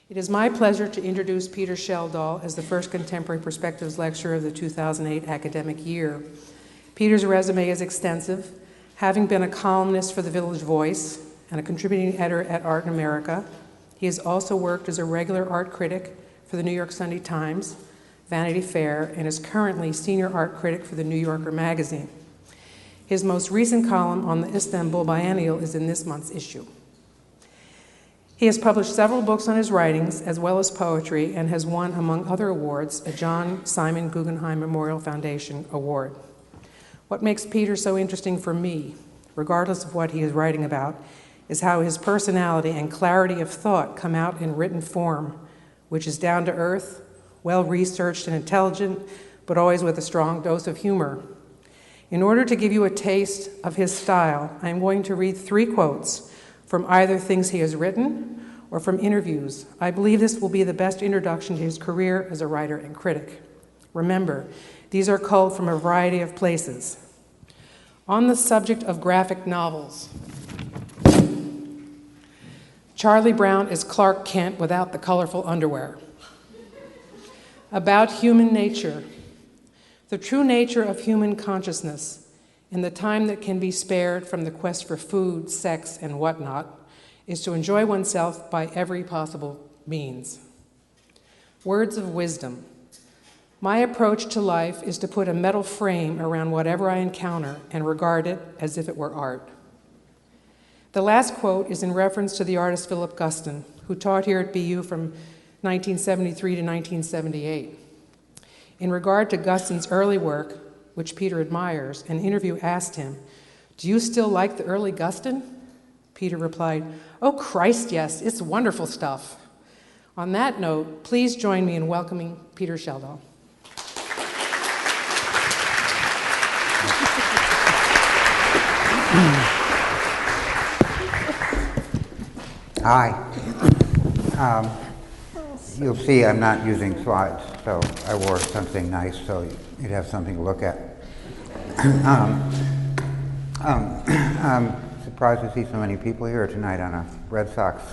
It is my pleasure to introduce Peter Schjeldahl as the first Contemporary Perspectives Lecturer of the 2008 academic year. Peter's resume is extensive, having been a columnist for the Village Voice and a contributing editor at Art in America. He has also worked as a regular art critic for the New York Sunday Times, Vanity Fair, and is currently senior art critic for the New Yorker magazine. His most recent column on the Istanbul Biennial is in this month's issue. He has published several books on his writings, as well as poetry, and has won, among other awards, a John Simon Guggenheim Memorial Foundation Award. What makes Peter so interesting for me, regardless of what he is writing about, is how his personality and clarity of thought come out in written form, which is down to earth, well-researched and intelligent, but always with a strong dose of humor. In order to give you a taste of his style, I am going to read 3 quotes from either things he has written or from interviews. I believe this will be the best introduction to his career as a writer and critic. Remember, these are culled from a variety of places. On the subject of graphic novels, Charlie Brown is Clark Kent without the colorful underwear. About human nature, the true nature of human consciousness, and the time that can be spared from the quest for food, sex, and whatnot, is to enjoy oneself by every possible means. Words of wisdom. My approach to life is to put a metal frame around whatever I encounter and regard it as if it were art. The last quote is in reference to the artist Philip Guston, who taught here at BU from 1973 to 1978. In regard to Guston's early work, which Peter admires, an interview asked him, "Do you still like the early Guston?" Peter replied, "Oh, Christ, yes, it's wonderful stuff." On that note, please join me in welcoming Peter Schjeldahl. Hi. You'll see I'm not using slides, so I wore something nice so you'd have something to look at. I'm surprised to see so many people here tonight on a Red Sox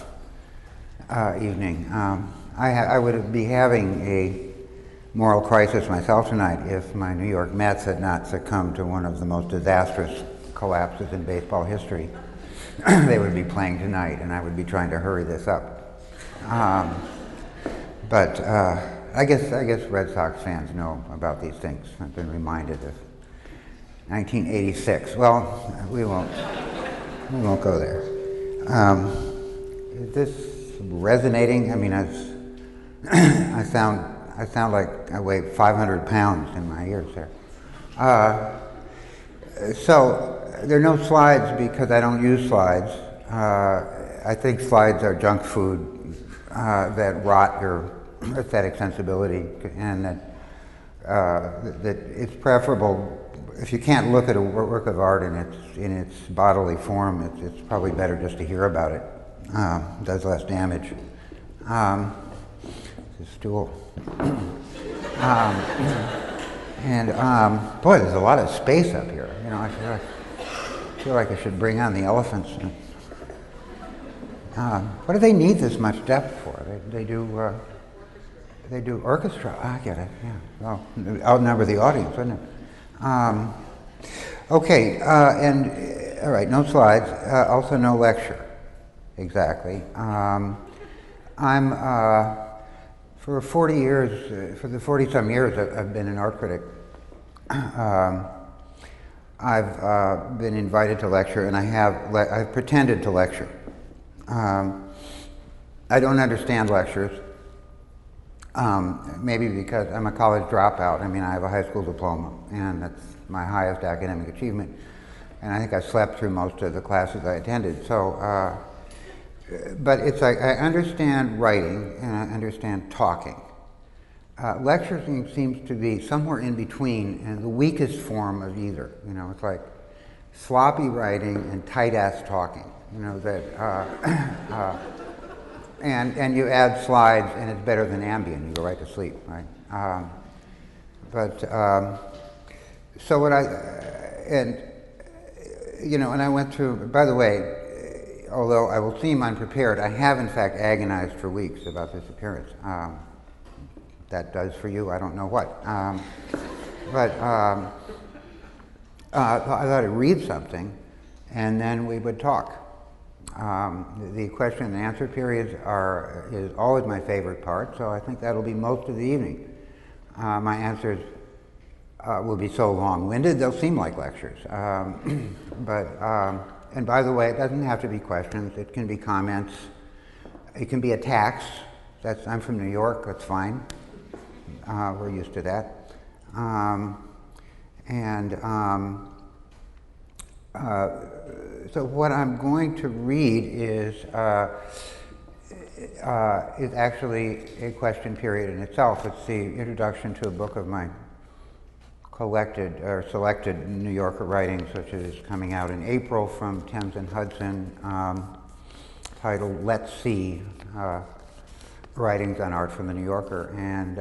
evening. I would be having a moral crisis myself tonight if my New York Mets had not succumbed to one of the most disastrous collapses in baseball history. They would be playing tonight, and I would be trying to hurry this up. But I guess Red Sox fans know about these things. I've been reminded of 1986. Well, we won't go there. Is this resonating? I mean, I sound like I weigh 500 pounds in my ears there. So there are no slides because I don't use slides. I think slides are junk food that rot your aesthetic sensibility, and that it's preferable, if you can't look at a work of art in its bodily form, it's probably better just to hear about it. It does less damage. It's a stool. Boy, there's a lot of space up here. You know, I feel like I should bring on the elephants. What do they need this much depth for? They do orchestra. I get it. Yeah. Well, outnumber the audience, wouldn't it? Okay. And all right. No slides. Also, no lecture. Exactly. I'm for 40 years. For the 40-some years, I've been an art critic. I've been invited to lecture, and I've pretended to lecture. I don't understand lectures, maybe because I'm a college dropout. I mean, I have a high school diploma, and that's my highest academic achievement, and I think I slept through most of the classes I attended. So, but it's like I understand writing, and I understand talking. Lecturing seems to be somewhere in between, and the weakest form of either. You know, it's like sloppy writing and tight-ass talking. You know, that, and you add slides, and it's better than Ambien. You go right to sleep, right? So and I went through, by the way, although I will seem unprepared, I have in fact agonized for weeks about this appearance. That does for you, I don't know what. But I thought I'd read something, and then we would talk. The question and answer periods is always my favorite part, so I think that'll be most of the evening. My answers will be so long-winded, they'll seem like lectures. And by the way, it doesn't have to be questions. It can be comments. It can be attacks. I'm from New York, that's fine. We're used to that. So what I'm going to read is actually a question period in itself. It's the introduction to a book of my collected or selected New Yorker writings, which is coming out in April from Thames and Hudson, titled Let's See, Writings on Art from the New Yorker. And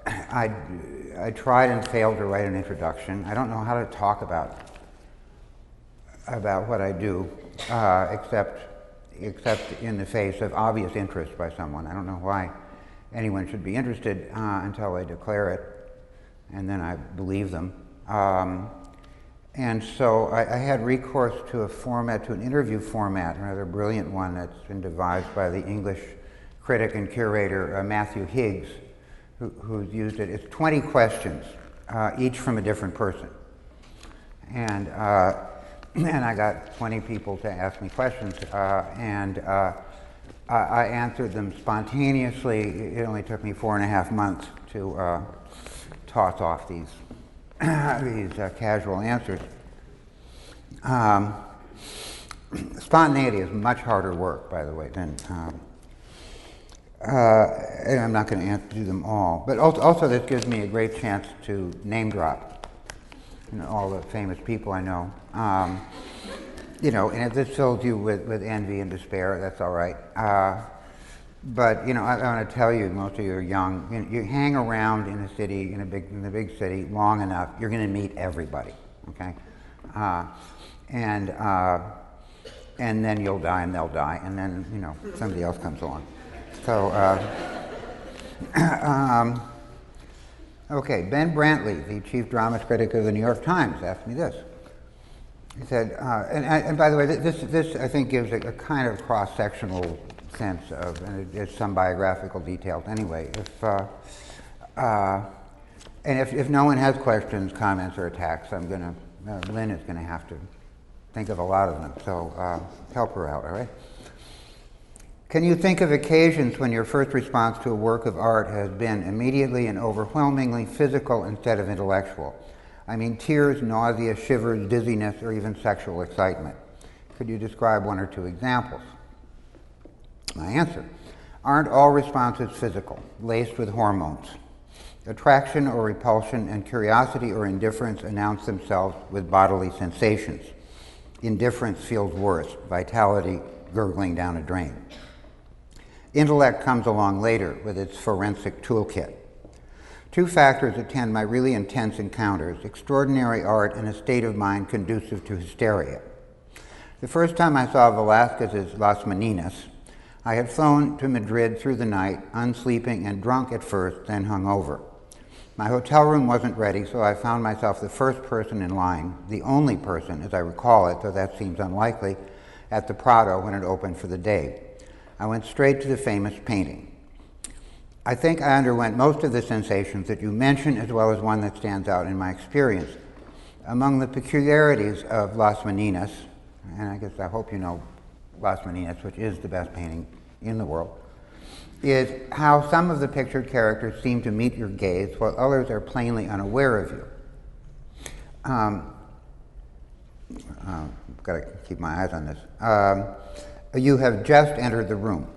I tried and failed to write an introduction. I don't know how to talk about what I do, except in the face of obvious interest by someone. I don't know why anyone should be interested until I declare it, and then I believe them. And so I had recourse to an interview format, a rather brilliant one that's been devised by the English critic and curator Matthew Higgs, who's used it. It's 20 questions, each from a different person. And I got 20 people to ask me questions, and I answered them spontaneously. It only took me 4.5 months to toss off these casual answers. Spontaneity is much harder work, by the way, than and I'm not going to do them all. But also this gives me a great chance to name drop, all the famous people I know. And if this fills you with envy and despair, that's all right. But I want to tell you, most of you are young. You hang around in a city, in the big city, long enough, you're going to meet everybody. Okay, and then you'll die, and they'll die, and then somebody else comes along. So, okay, Ben Brantley, the chief drama critic of the New York Times, asked me this. He said, and by the way, this I think gives a kind of cross-sectional sense of, and it's some biographical details anyway. If no one has questions, comments, or attacks, Lynn is gonna have to think of a lot of them. So help her out, all right? Can you think of occasions when your first response to a work of art has been immediately and overwhelmingly physical instead of intellectual? I mean, tears, nausea, shivers, dizziness, or even sexual excitement. Could you describe one or two examples? My answer: aren't all responses physical, laced with hormones? Attraction or repulsion and curiosity or indifference announce themselves with bodily sensations. Indifference feels worse, vitality gurgling down a drain. Intellect comes along later with its forensic toolkit. Two factors attend my really intense encounters: extraordinary art and a state of mind conducive to hysteria. The first time I saw Velázquez's Las Meninas, I had flown to Madrid through the night, unsleeping and drunk at first, then hungover. My hotel room wasn't ready, so I found myself the first person in line, the only person, as I recall it, though that seems unlikely, at the Prado when it opened for the day. I went straight to the famous painting. I think I underwent most of the sensations that you mentioned, as well as one that stands out in my experience. Among the peculiarities of Las Meninas, and I hope you know Las Meninas, which is the best painting in the world, is how some of the pictured characters seem to meet your gaze while others are plainly unaware of you. Got to keep my eyes on this. You have just entered the room.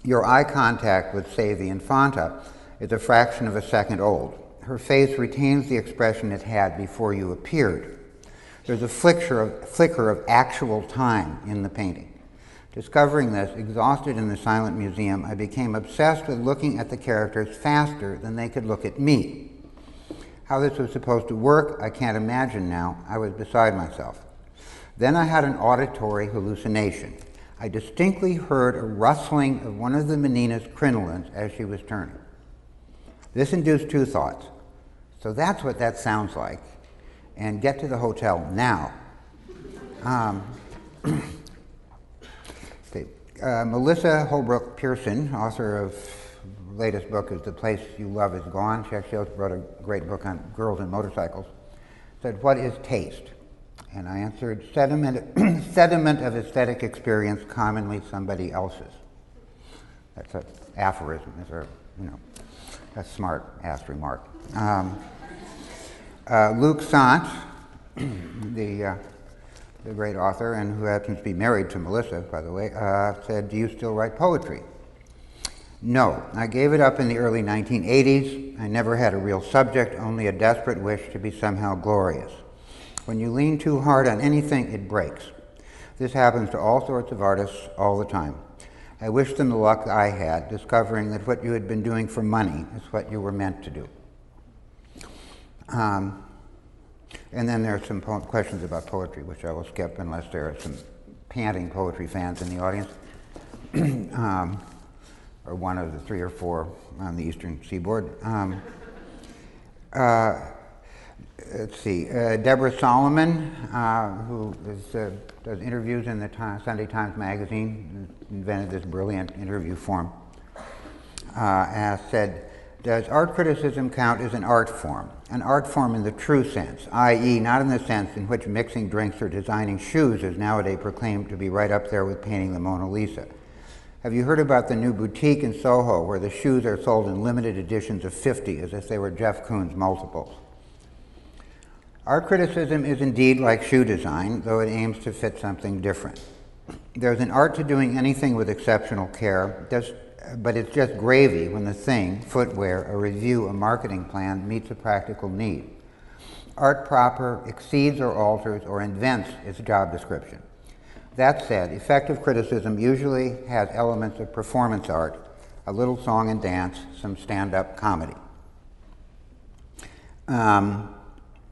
Your eye contact with, say, the Infanta is a fraction of a second old. Her face retains the expression it had before you appeared. There's a flicker of actual time in the painting. Discovering this, exhausted in the silent museum, I became obsessed with looking at the characters faster than they could look at me. How this was supposed to work, I can't imagine now. I was beside myself. Then I had an auditory hallucination. I distinctly heard a rustling of one of the menina's crinolines as she was turning. This induced two thoughts. So that's what that sounds like. And get to the hotel now. Melissa Holbrook Pearson, author of the latest book is The Place You Love Is Gone. She actually also wrote a great book on girls and motorcycles. Said, what is taste? And I answered, sediment of aesthetic experience, commonly somebody else's. That's an aphorism, a smart-ass remark. Luc Sant, the great author, and who happens to be married to Melissa, by the way, said, do you still write poetry? No, I gave it up in the early 1980s. I never had a real subject, only a desperate wish to be somehow glorious. When you lean too hard on anything, it breaks. This happens to all sorts of artists all the time. I wish them the luck I had, discovering that what you had been doing for money is what you were meant to do. And then there are some questions about poetry, which I will skip unless there are some panting poetry fans in the audience, or one of the 3 or 4 on the eastern seaboard. Let's see, Deborah Solomon, who does interviews in the Sunday Times Magazine, invented this brilliant interview form, said, does art criticism count as an art form? An art form in the true sense, i.e. not in the sense in which mixing drinks or designing shoes is nowadays proclaimed to be right up there with painting the Mona Lisa. Have you heard about the new boutique in Soho where the shoes are sold in limited editions of 50 as if they were Jeff Koons multiples? Art criticism is indeed like shoe design, though it aims to fit something different. There's an art to doing anything with exceptional care, but it's just gravy when the thing, footwear, a review, a marketing plan, meets a practical need. Art proper exceeds or alters or invents its job description. That said, effective criticism usually has elements of performance art, a little song and dance, some stand-up comedy.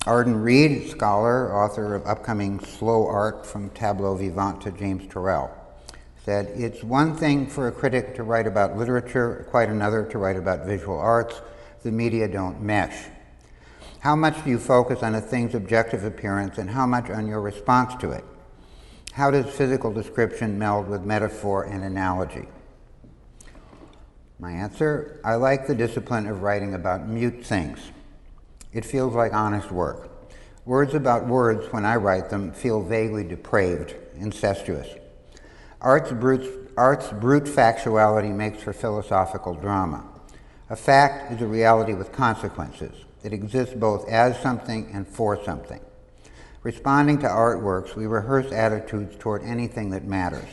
Arden Reed, scholar, author of upcoming Slow Art from Tableau Vivant to James Turrell, said, it's one thing for a critic to write about literature, quite another to write about visual arts. The media don't mesh. How much do you focus on a thing's objective appearance and how much on your response to it? How does physical description meld with metaphor and analogy? My answer, I like the discipline of writing about mute things. It feels like honest work. Words about words, when I write them, feel vaguely depraved, incestuous. Art's brute factuality makes for philosophical drama. A fact is a reality with consequences. It exists both as something and for something. Responding to artworks, we rehearse attitudes toward anything that matters.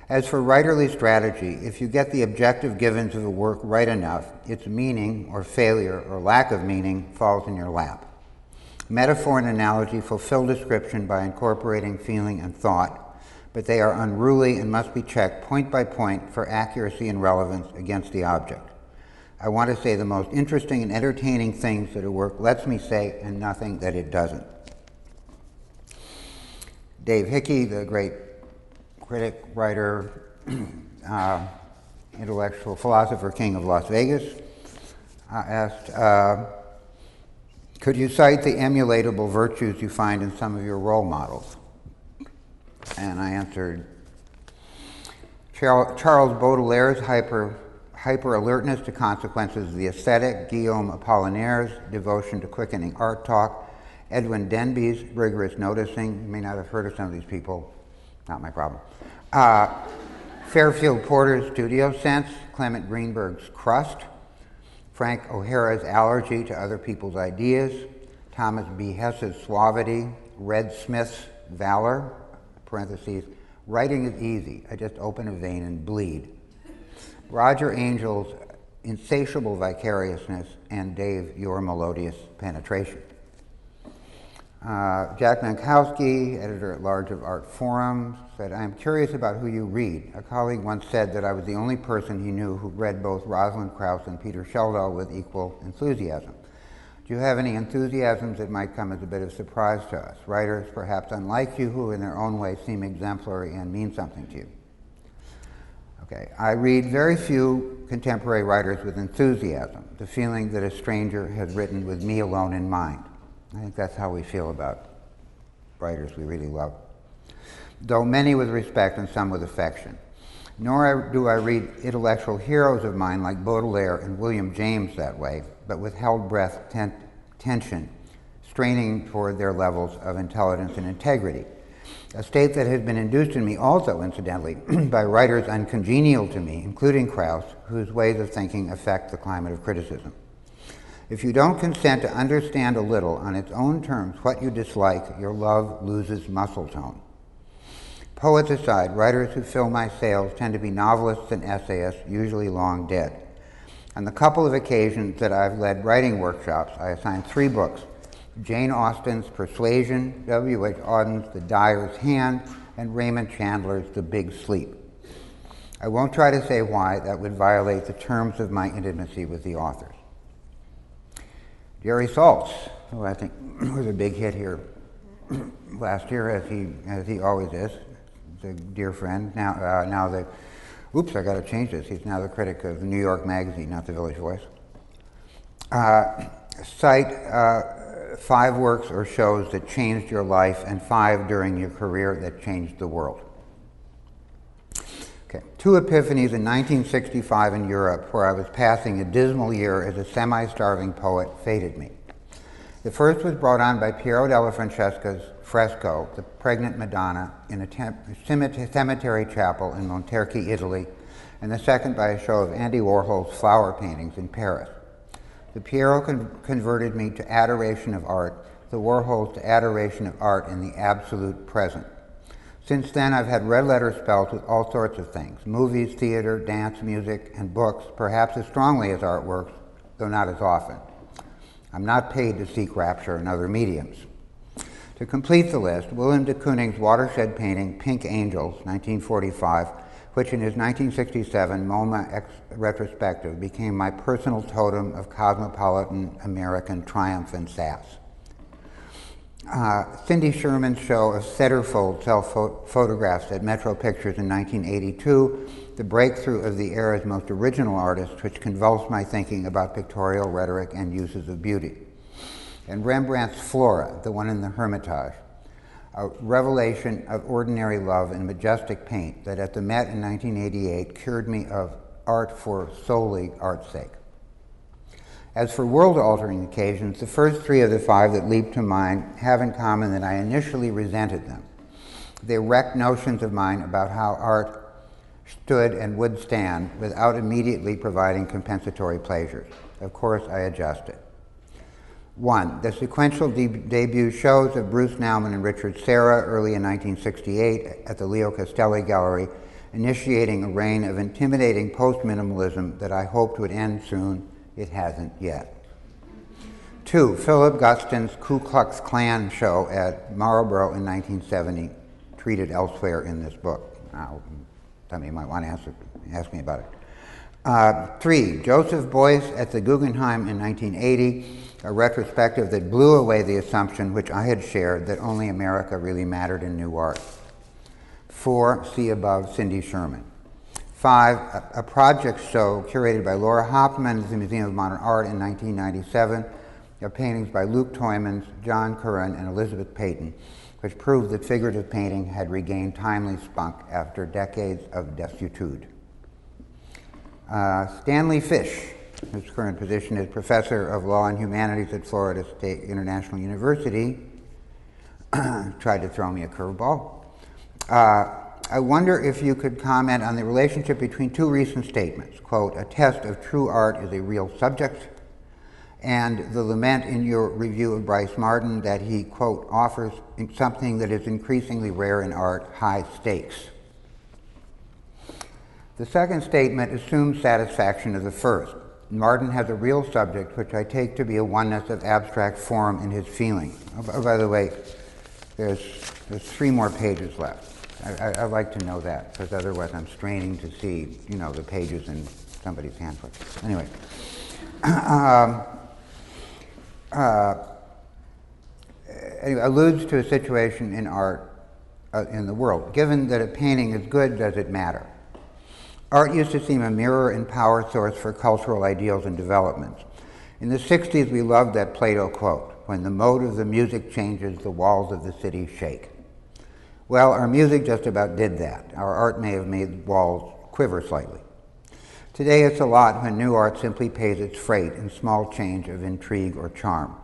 As for writerly strategy, if you get the objective givens of a work right enough, its meaning or failure or lack of meaning falls in your lap. Metaphor and analogy fulfill description by incorporating feeling and thought, but they are unruly and must be checked point by point for accuracy and relevance against the object. I want to say the most interesting and entertaining things that a work lets me say and nothing that it doesn't. Dave Hickey, the great critic, writer, intellectual philosopher, king of Las Vegas, asked, could you cite the emulatable virtues you find in some of your role models? And I answered, Charles Baudelaire's hyper-alertness to consequences of the aesthetic, Guillaume Apollinaire's devotion to quickening art talk, Edwin Denby's rigorous noticing. You may not have heard of some of these people, not my problem. Fairfield Porter's studio sense, Clement Greenberg's crust, Frank O'Hara's allergy to other people's ideas, Thomas B. Hess's suavity, Red Smith's valor, parentheses, writing is easy, I just open a vein and bleed. Roger Angel's insatiable vicariousness, and Dave, your melodious penetration. Jack Mankowski, editor-at-large of Art Forum, said, I am curious about who you read. A colleague once said that I was the only person he knew who read both Rosalind Krauss and Peter Schjeldahl with equal enthusiasm. Do you have any enthusiasms that might come as a bit of surprise to us? Writers, perhaps unlike you, who in their own way seem exemplary and mean something to you? Okay, I read very few contemporary writers with enthusiasm, the feeling that a stranger has written with me alone in mind. I think that's how we feel about writers we really love. Though many with respect and some with affection. Nor do I read intellectual heroes of mine like Baudelaire and William James that way, but with held breath tension, straining toward their levels of intelligence and integrity. A state that has been induced in me also, incidentally, by writers uncongenial to me, including Krauss, whose ways of thinking affect the climate of criticism. If you don't consent to understand a little on its own terms what you dislike, your love loses muscle tone. Poets aside, writers who fill my sales tend to be novelists and essayists, usually long dead. On the couple of occasions that I've led writing workshops, I assigned 3 books: Jane Austen's Persuasion, W.H. Auden's The Dyer's Hand, and Raymond Chandler's The Big Sleep. I won't try to say why that would violate the terms of my intimacy with the authors. Jerry Saltz, who I think was a big hit here last year, as he always is. He's a dear friend. Now I got to change this. He's now the critic of the New York Magazine, not the Village Voice. Cite 5 works or shows that changed your life and 5 during your career that changed the world. Okay. 2 epiphanies in 1965 in Europe, where I was passing a dismal year as a semi-starving poet, fated me. The first was brought on by Piero della Francesca's fresco, The Pregnant Madonna, in a cemetery chapel in Monterchi, Italy, and the second by a show of Andy Warhol's flower paintings in Paris. The Piero converted me to adoration of art, the Warhols to adoration of art in the absolute present. Since then, I've had red letter spells with all sorts of things: movies, theater, dance, music, and books, perhaps as strongly as artworks, though not as often. I'm not paid to seek rapture in other mediums. To complete the list, Willem de Kooning's watershed painting, Pink Angels, 1945, which in his 1967 MoMA retrospective became my personal totem of cosmopolitan American triumph and sass. Cindy Sherman's show of centerfold self-photographs at Metro Pictures in 1982, the breakthrough of the era's most original artist, which convulsed my thinking about pictorial rhetoric and uses of beauty. And Rembrandt's Flora, the one in the Hermitage, a revelation of ordinary love in majestic paint that at the Met in 1988 cured me of art for solely art's sake. As for world-altering occasions, the first 3 of the 5 that leap to mind have in common that I initially resented them. They wrecked notions of mine about how art stood and would stand without immediately providing compensatory pleasures. Of course, I adjusted. 1. The sequential debut shows of Bruce Nauman and Richard Serra early in 1968 at the Leo Castelli Gallery, initiating a reign of intimidating post-minimalism that I hoped would end soon. It hasn't yet. 2. Philip Guston's Ku Klux Klan show at Marlborough in 1970, treated elsewhere in this book. Now, somebody might want to ask me about it. 3. Joseph Beuys at the Guggenheim in 1980, a retrospective that blew away the assumption which I had shared that only America really mattered in new art. 4. See above, Cindy Sherman. 5. A project show curated by Laura Hopman at the Museum of Modern Art in 1997 of paintings by Luke Toymans, John Curran, and Elizabeth Peyton, which proved that figurative painting had regained timely spunk after decades of desuetude. Stanley Fish, whose current position is Professor of Law and Humanities at Florida State International University, tried to throw me a curveball. I wonder if you could comment on the relationship between 2 recent statements, quote, a test of true art is a real subject, and the lament in your review of Bryce Marden that he, quote, offers something that is increasingly rare in art, high stakes. The second statement assumes satisfaction of the first. Marden has a real subject, which I take to be a oneness of abstract form in his feeling. Oh, by the way, there's 3 more pages left. I'd like to know that, because otherwise I'm straining to see, the pages in somebody's handbook. Anyway, anyway, alludes to a situation in art in the world. Given that a painting is good, does it matter? Art used to seem a mirror and power source for cultural ideals and developments. In the 60s, we loved that Plato quote, "When the mode of the music changes, the walls of the city shake." Well, our music just about did that. Our art may have made walls quiver slightly. Today, it's a lot when new art simply pays its freight in small change of intrigue or charm.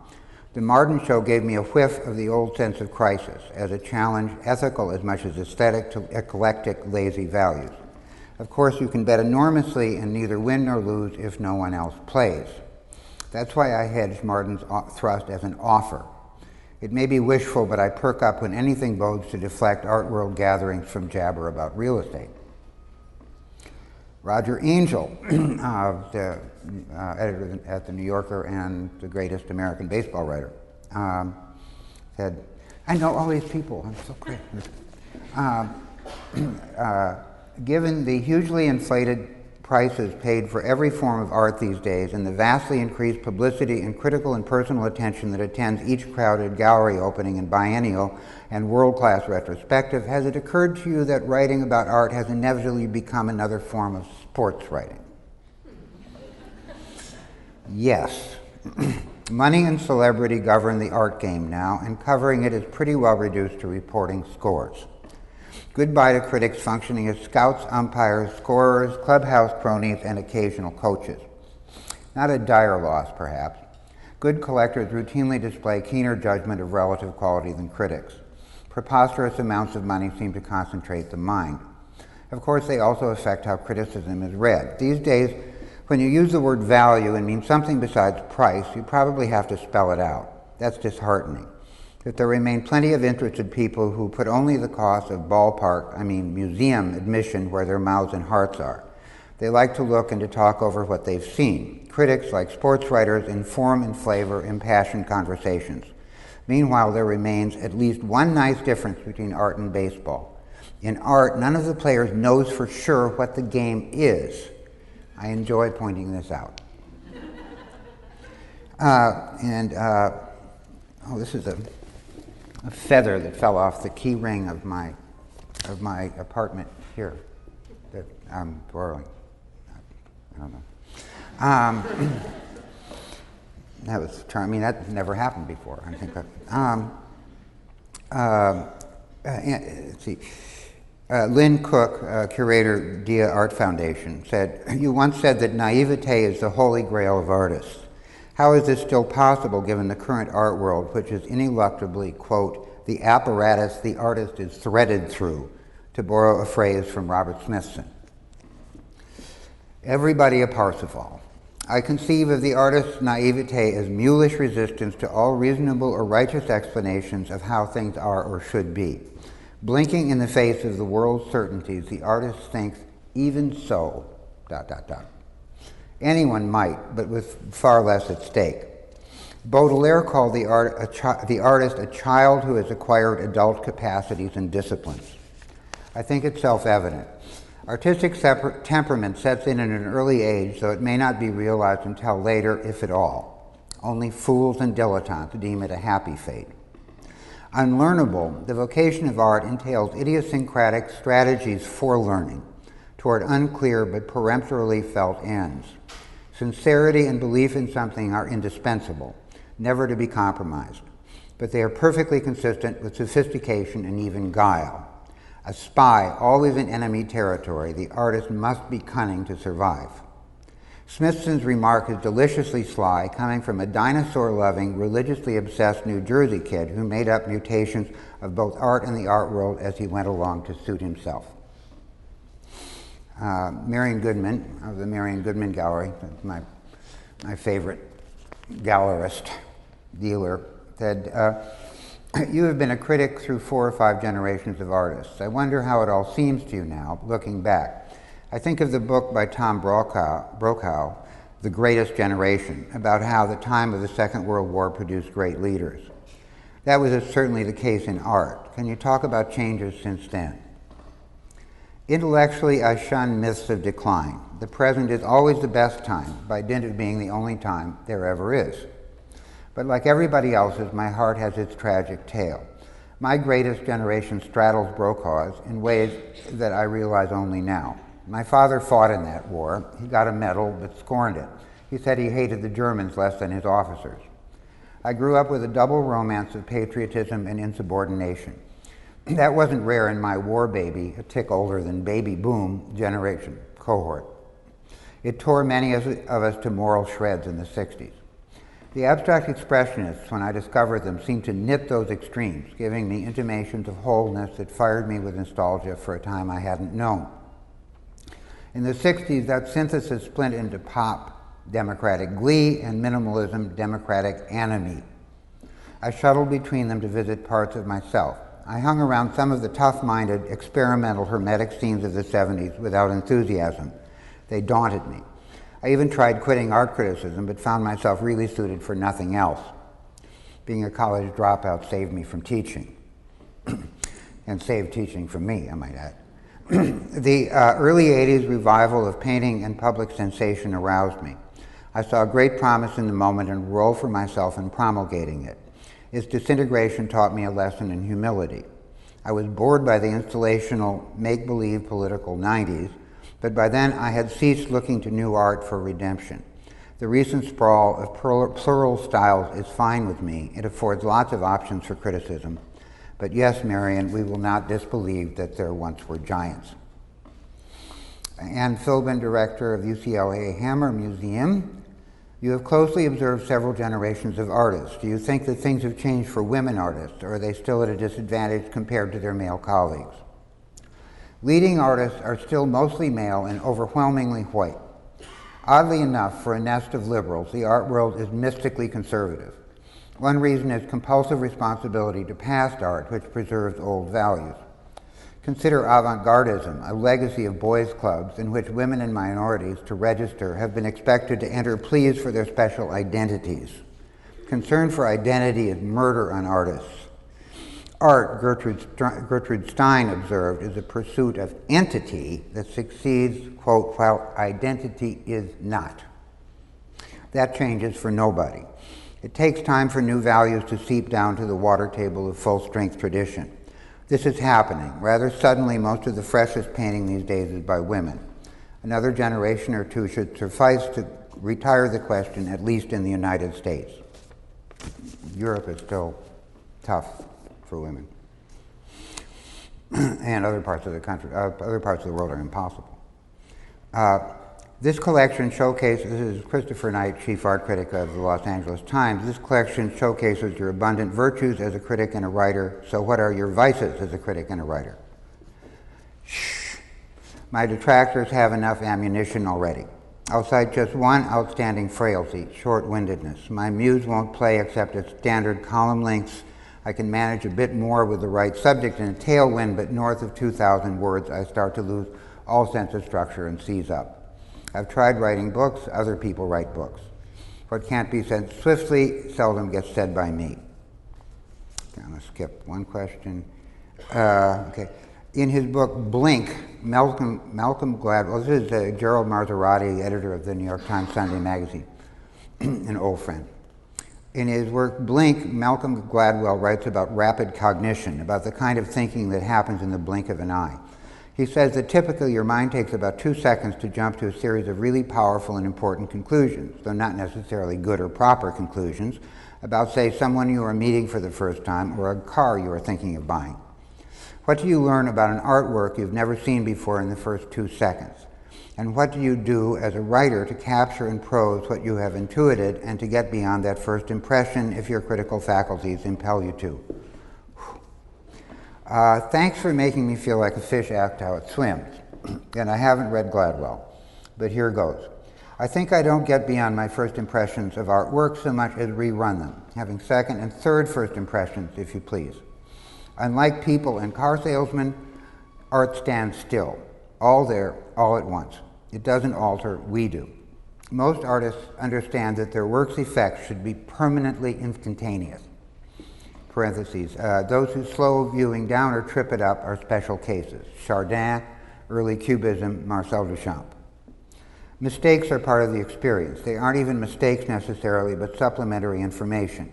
The Marden Show gave me a whiff of the old sense of crisis as a challenge, ethical as much as aesthetic, to eclectic, lazy values. Of course, you can bet enormously and neither win nor lose if no one else plays. That's why I hedged Marden's thrust as an offer. It may be wishful, but I perk up when anything bodes to deflect art world gatherings from jabber about real estate. Roger Angell, the editor at The New Yorker and the greatest American baseball writer, said, "I know all these people, I'm so great." Given the hugely inflated prices paid for every form of art these days and the vastly increased publicity and critical and personal attention that attends each crowded gallery opening and biennial and world-class retrospective, has it occurred to you that writing about art has inevitably become another form of sports writing? Yes. Money and celebrity govern the art game now, and covering it is pretty well reduced to reporting scores. Goodbye to critics functioning as scouts, umpires, scorers, clubhouse cronies, and occasional coaches. Not a dire loss, perhaps. Good collectors routinely display keener judgment of relative quality than critics. Preposterous amounts of money seem to concentrate the mind. Of course, they also affect how criticism is read. These days, when you use the word value and mean something besides price, you probably have to spell it out. That's disheartening. That there remain plenty of interested people who put only the cost of museum admission where their mouths and hearts are. They like to look and to talk over what they've seen. Critics, like sports writers, inform and flavor impassioned conversations. Meanwhile, there remains at least one nice difference between art and baseball. In art, none of the players knows for sure what the game is. I enjoy pointing this out. This is a feather that fell off the key ring of my apartment here that I'm borrowing. I don't know. That was charming. That never happened before. I think that. Let's see. Lynn Cook, curator, Dia Art Foundation, said, "You once said that naivete is the holy grail of artists. How is this still possible given the current art world, which is ineluctably, quote, the apparatus the artist is threaded through, to borrow a phrase from Robert Smithson? Everybody a Parsifal. I conceive of the artist's naivete as mulish resistance to all reasonable or righteous explanations of how things are or should be. Blinking in the face of the world's certainties, the artist thinks, even so, ... Anyone might, but with far less at stake. Baudelaire called the artist a child who has acquired adult capacities and disciplines. I think it's self-evident. Artistic temperament sets in at an early age, though it may not be realized until later, if at all. Only fools and dilettantes deem it a happy fate. Unlearnable, the vocation of art entails idiosyncratic strategies for learning, toward unclear but peremptorily felt ends. Sincerity and belief in something are indispensable, never to be compromised, but they are perfectly consistent with sophistication and even guile. A spy, always in enemy territory, the artist must be cunning to survive. Smithson's remark is deliciously sly, coming from a dinosaur-loving, religiously obsessed New Jersey kid who made up mutations of both art and the art world as he went along to suit himself. Marion Goodman of the Marion Goodman Gallery, my favorite gallerist, dealer, said, you have been a critic through 4 or 5 generations of artists. I wonder how it all seems to you now, looking back. I think of the book by Tom Brokaw, The Greatest Generation, about how the time of the Second World War produced great leaders. That was certainly the case in art. Can you talk about changes since then? Intellectually, I shun myths of decline. The present is always the best time, by dint of being the only time there ever is. But like everybody else's, my heart has its tragic tale. My greatest generation straddles Brokaw's in ways that I realize only now. My father fought in that war. He got a medal, but scorned it. He said he hated the Germans less than his officers. I grew up with a double romance of patriotism and insubordination. That wasn't rare in my war baby, a tick older than baby boom generation cohort. It tore many of us to moral shreds in the 60s. The abstract expressionists, when I discovered them, seemed to knit those extremes, giving me intimations of wholeness that fired me with nostalgia for a time I hadn't known. In the 60s, that synthesis split into pop, democratic glee, and minimalism, democratic anomie. I shuttled between them to visit parts of myself. I hung around some of the tough-minded, experimental, hermetic scenes of the 70s without enthusiasm. They daunted me. I even tried quitting art criticism, but found myself really suited for nothing else. Being a college dropout saved me from teaching, and saved teaching from me, I might add. The early 80s revival of painting and public sensation aroused me. I saw great promise in the moment and a role for myself in promulgating it. Its disintegration taught me a lesson in humility. I was bored by the installational, make-believe political 90s, but by then I had ceased looking to new art for redemption. The recent sprawl of plural styles is fine with me. It affords lots of options for criticism. But yes, Marion, we will not disbelieve that there once were giants. Ann Philbin, director of UCLA Hammer Museum, you have closely observed several generations of artists. Do you think that things have changed for women artists, or are they still at a disadvantage compared to their male colleagues? Leading artists are still mostly male and overwhelmingly white. Oddly enough, for a nest of liberals, the art world is mystically conservative. One reason is compulsive responsibility to past art, which preserves old values. Consider avant-gardism, a legacy of boys' clubs in which women and minorities to register have been expected to enter pleas for their special identities. Concern for identity is murder on artists. Art, Gertrude Stein observed, is a pursuit of entity that succeeds, quote, while identity is not. That changes for nobody. It takes time for new values to seep down to the water table of full-strength tradition. This is happening. Rather suddenly, most of the freshest painting these days is by women. Another generation or two should suffice to retire the question, at least in the United States. Europe is still tough for women. And other parts of the country, other parts of the world are impossible. This collection showcases, this is Christopher Knight, chief art critic of the Los Angeles Times, this collection showcases your abundant virtues as a critic and a writer, so what are your vices as a critic and a writer? Shh. My detractors have enough ammunition already. I'll cite just one outstanding frailty, short-windedness. My muse won't play except at standard column lengths. I can manage a bit more with the right subject in a tailwind, but north of 2,000 words, I start to lose all sense of structure and seize up. I've tried writing books, other people write books. What can't be said swiftly seldom gets said by me. I'm going to skip one question. Okay. In his book, Blink, Malcolm Gladwell, this is Gerald Marzorati, editor of the New York Times Sunday Magazine, an old friend. In his work, Blink, Malcolm Gladwell writes about rapid cognition, about the kind of thinking that happens in the blink of an eye. He says that typically your mind takes about 2 seconds to jump to a series of really powerful and important conclusions, though not necessarily good or proper conclusions, about, say, someone you are meeting for the first time or a car you are thinking of buying. What do you learn about an artwork you've never seen before in the first 2 seconds? And what do you do as a writer to capture in prose what you have intuited and to get beyond that first impression if your critical faculties impel you to? Thanks for making me feel like a fish out how it swims. And I haven't read Gladwell, but here goes. I think I don't get beyond my first impressions of artwork so much as rerun them, having second and third first impressions, if you please. Unlike people and car salesmen, art stands still, all there, all at once. It doesn't alter, we do. Most artists understand that their work's effects should be permanently instantaneous. Parentheses, those who slow viewing down or trip it up are special cases. Chardin, early Cubism, Marcel Duchamp. Mistakes are part of the experience. They aren't even mistakes necessarily, but supplementary information.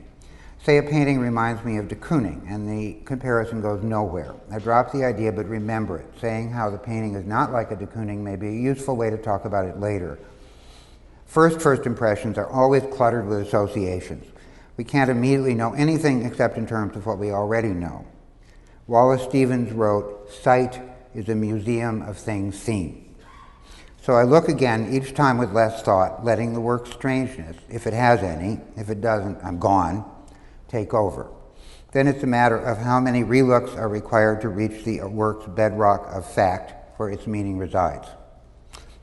Say a painting reminds me of de Kooning, and the comparison goes nowhere. I drop the idea, but remember it. Saying how the painting is not like a de Kooning may be a useful way to talk about it later. First impressions are always cluttered with associations. We can't immediately know anything except in terms of what we already know. Wallace Stevens wrote, "Sight is a museum of things seen." So I look again, each time with less thought, letting the work's strangeness, if it has any, if it doesn't, I'm gone, take over. Then it's a matter of how many relooks are required to reach the work's bedrock of fact where its meaning resides.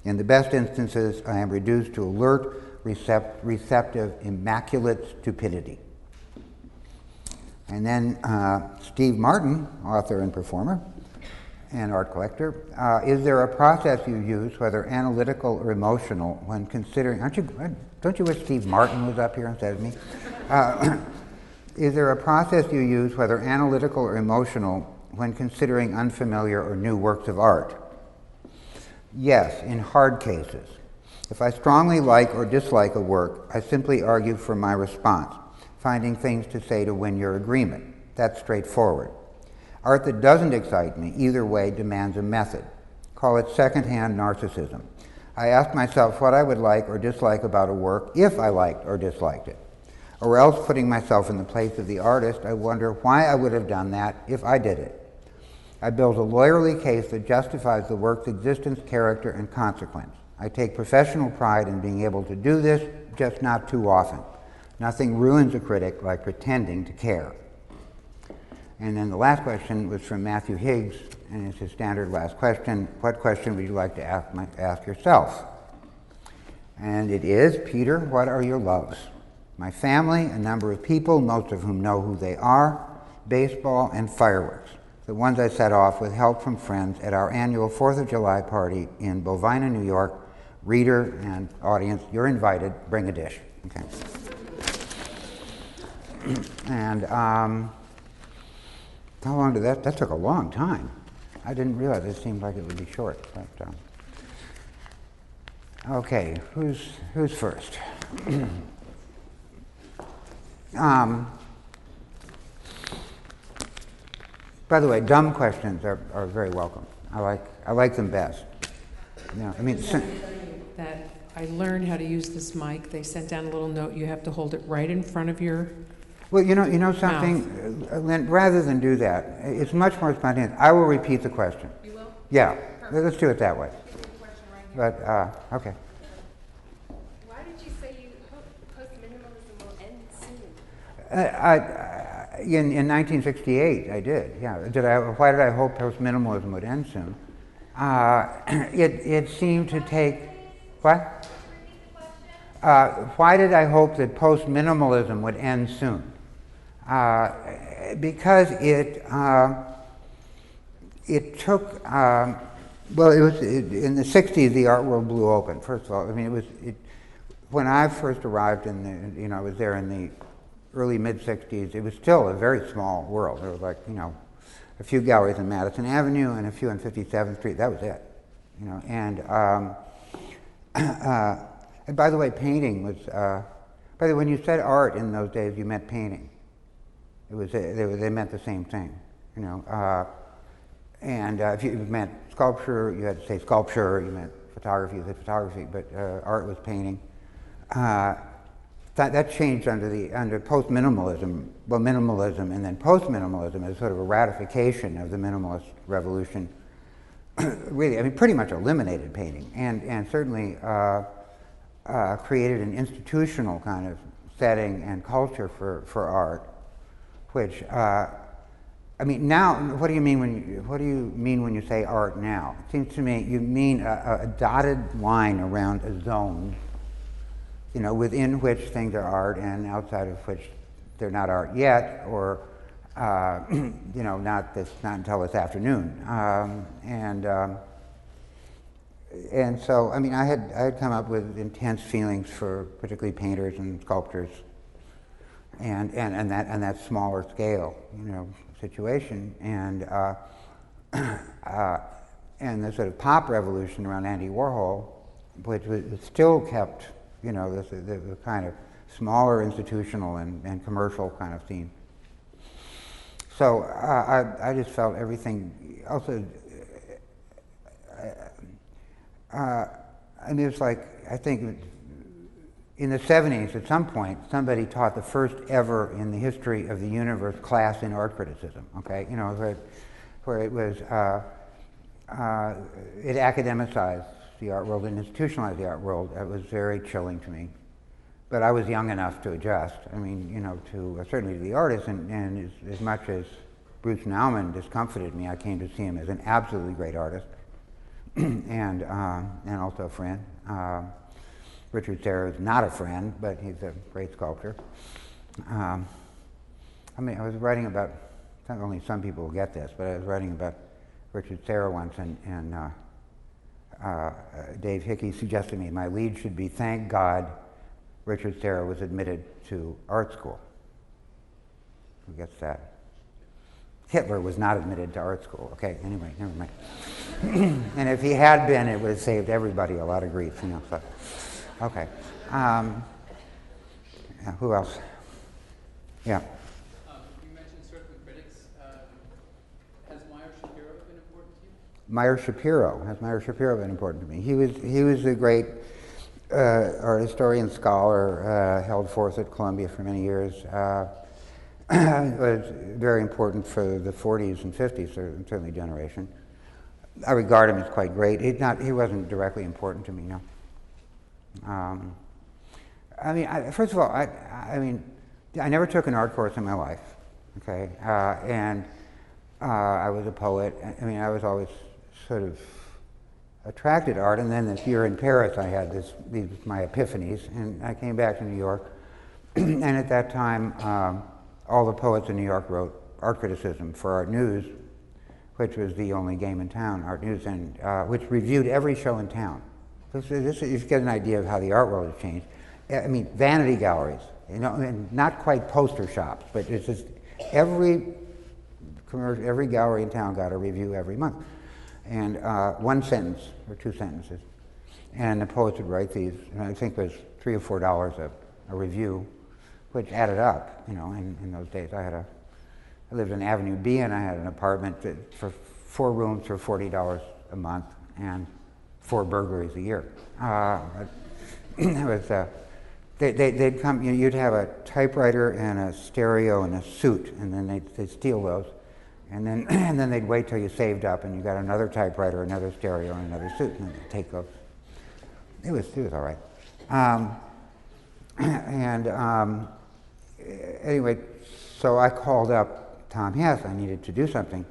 In the best instances, I am reduced to alert, receptive, immaculate stupidity. And then Steve Martin, author and performer, and art collector, is there a process you use, whether analytical or emotional, when considering, don't you wish Steve Martin was up here instead of me? Is there a process you use, whether analytical or emotional, when considering unfamiliar or new works of art? Yes, in hard cases. If I strongly like or dislike a work, I simply argue for my response, finding things to say to win your agreement. That's straightforward. Art that doesn't excite me, either way, demands a method. Call it second-hand narcissism. I ask myself what I would like or dislike about a work if I liked or disliked it. Or else, putting myself in the place of the artist, I wonder why I would have done that if I did it. I build a lawyerly case that justifies the work's existence, character, and consequence. I take professional pride in being able to do this, just not too often. Nothing ruins a critic like pretending to care. And then the last question was from Matthew Higgs, and it's his standard last question. What question would you like to ask yourself? And it is, Peter, what are your loves? My family, a number of people, most of whom know who they are, baseball, and fireworks. The ones I set off with help from friends at our annual 4th of July party in Bovina, New York. Reader and audience, you're invited. Bring a dish. Okay. And how long did that took a long time. I didn't realize it seemed like it would be short. But, okay, who's first? By the way, dumb questions are very welcome. I like them best. You know, I mean, that I learned how to use this mic. They sent down a little note. You have to hold it right in front of your. Well, you know something, Lynn, rather than do that, it's much more spontaneous. I will repeat the question. You will? Yeah, Perfect. Let's do it that way. Give me the question right here. But, okay. Why did you say you hope post-minimalism will end soon? In 1968, I did, yeah. Why did I hope post-minimalism would end soon? It seemed to take, what? Why did I hope that post-minimalism would end soon? Because it took, well, it was in the 60s the art world blew open. First of all, I mean, when I first arrived I was there in the early mid-60s. It was still a very small world. There was like, a few galleries on Madison Avenue and a few on 57th Street. That was it, And by the way, painting was. By the way, when you said art in those days, you meant painting. It was they meant the same thing, And if you meant sculpture, you had to say sculpture. You meant photography, you said photography. But art was painting. That changed under post-minimalism. Well, minimalism and then post-minimalism as sort of a ratification of the minimalist revolution. Really, I mean, pretty much eliminated painting and certainly created an institutional kind of setting and culture for art, which I mean, now, what do you mean when you say art now? It seems to me you mean a dotted line around a zone, within which things are art and outside of which they're not art yet, or not until this afternoon. And so, I mean, I had come up with intense feelings for particularly painters and sculptors, and that smaller scale, situation, and the sort of pop revolution around Andy Warhol which was still kept, you know, the kind of smaller institutional and commercial kind of theme. So I just felt everything. Also, and it was like, I think in the 70s, at some point, somebody taught the first ever in the history of the universe class in art criticism. Okay, you know, where it was it academicized the art world and institutionalized the art world. That was very chilling to me. But I was young enough to adjust. I mean, you know, to certainly to the artist, and as much as Bruce Nauman discomfited me, I came to see him as an absolutely great artist, and also a friend. Richard Serra is not a friend, but he's a great sculptor. I mean, I was writing about, only some people will get this, but I was writing about Richard Serra once, and Dave Hickey suggested to me my lead should be, "Thank God Richard Serra was admitted to art school." Who gets that? Hitler was not admitted to art school. Okay, anyway, never mind. And if he had been, it would have saved everybody a lot of grief, you know. So, okay. Yeah, who else? Yeah. You mentioned certain critics. Has Meyer Shapiro been important to you? Meyer Shapiro been important to me? He was a great art historian, scholar, held forth at Columbia for many years. Was very important for the 40s and 50s, certainly generation. I regard him as quite great. He wasn't directly important to me, no. I mean, first of all, I mean, I never took an art course in my life, okay? And I was a poet. I mean, I was always sort of attracted to art, and then this year in Paris I had my epiphanies, and I came back to New York, and at that time all the poets in New York wrote art criticism for Art News, which was the only game in town, Art News, and which reviewed every show in town. This you get an idea of how the art world has changed. I mean, vanity galleries, you know, and not quite poster shops, but it's just every gallery in town got a review every month. And one sentence or two sentences. And the poets would write these, and I think it was $3 or $4 a review, which added up, you know, in those days. I lived in Avenue B, and I had an apartment for 4 rooms for $40 a month and 4 burglaries a year. It was, they'd come, you'd have a typewriter and a stereo and a suit, and then they'd steal those. And then they'd wait till you saved up, and you got another typewriter, another stereo, and another suit, and then they'd take those. It was all right. Anyway, so I called up Tom Hess. I needed to do something.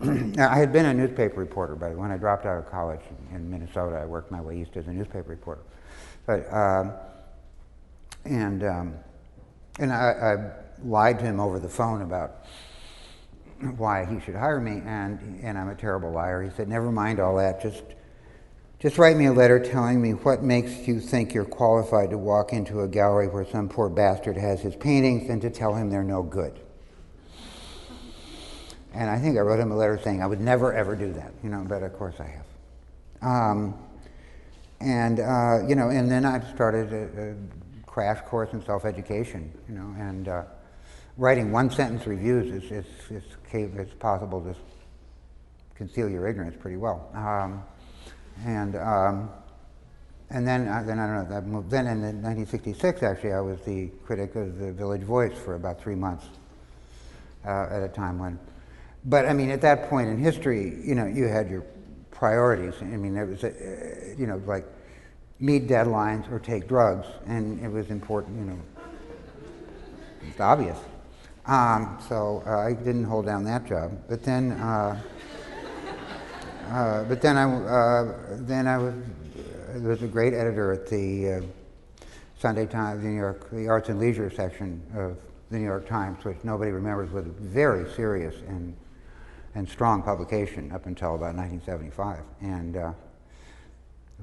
Now, I had been a newspaper reporter, but when I dropped out of college in Minnesota, I worked my way east as a newspaper reporter. But I lied to him over the phone about why he should hire me, and I'm a terrible liar. He said, "Never mind all that. Just write me a letter telling me what makes you think you're qualified to walk into a gallery where some poor bastard has his paintings and to tell him they're no good." And I think I wrote him a letter saying I would never ever do that, you know, but of course I have. You know, and then I started a crash course in self-education, you know, and writing one-sentence reviews it's possible to conceal your ignorance pretty well. And then I don't know. That moved. Then in 1966, actually, I was the critic of the Village Voice for about 3 months at a time when. But I mean, at that point in history, you know, you had your priorities. I mean, there was, you know, like meet deadlines or take drugs, and it was important. You know, it's obvious. So I didn't hold down that job. But then I was a great editor at the Sunday Times, New York, the Arts and Leisure section of the New York Times, which nobody remembers was a very serious and strong publication up until about 1975, and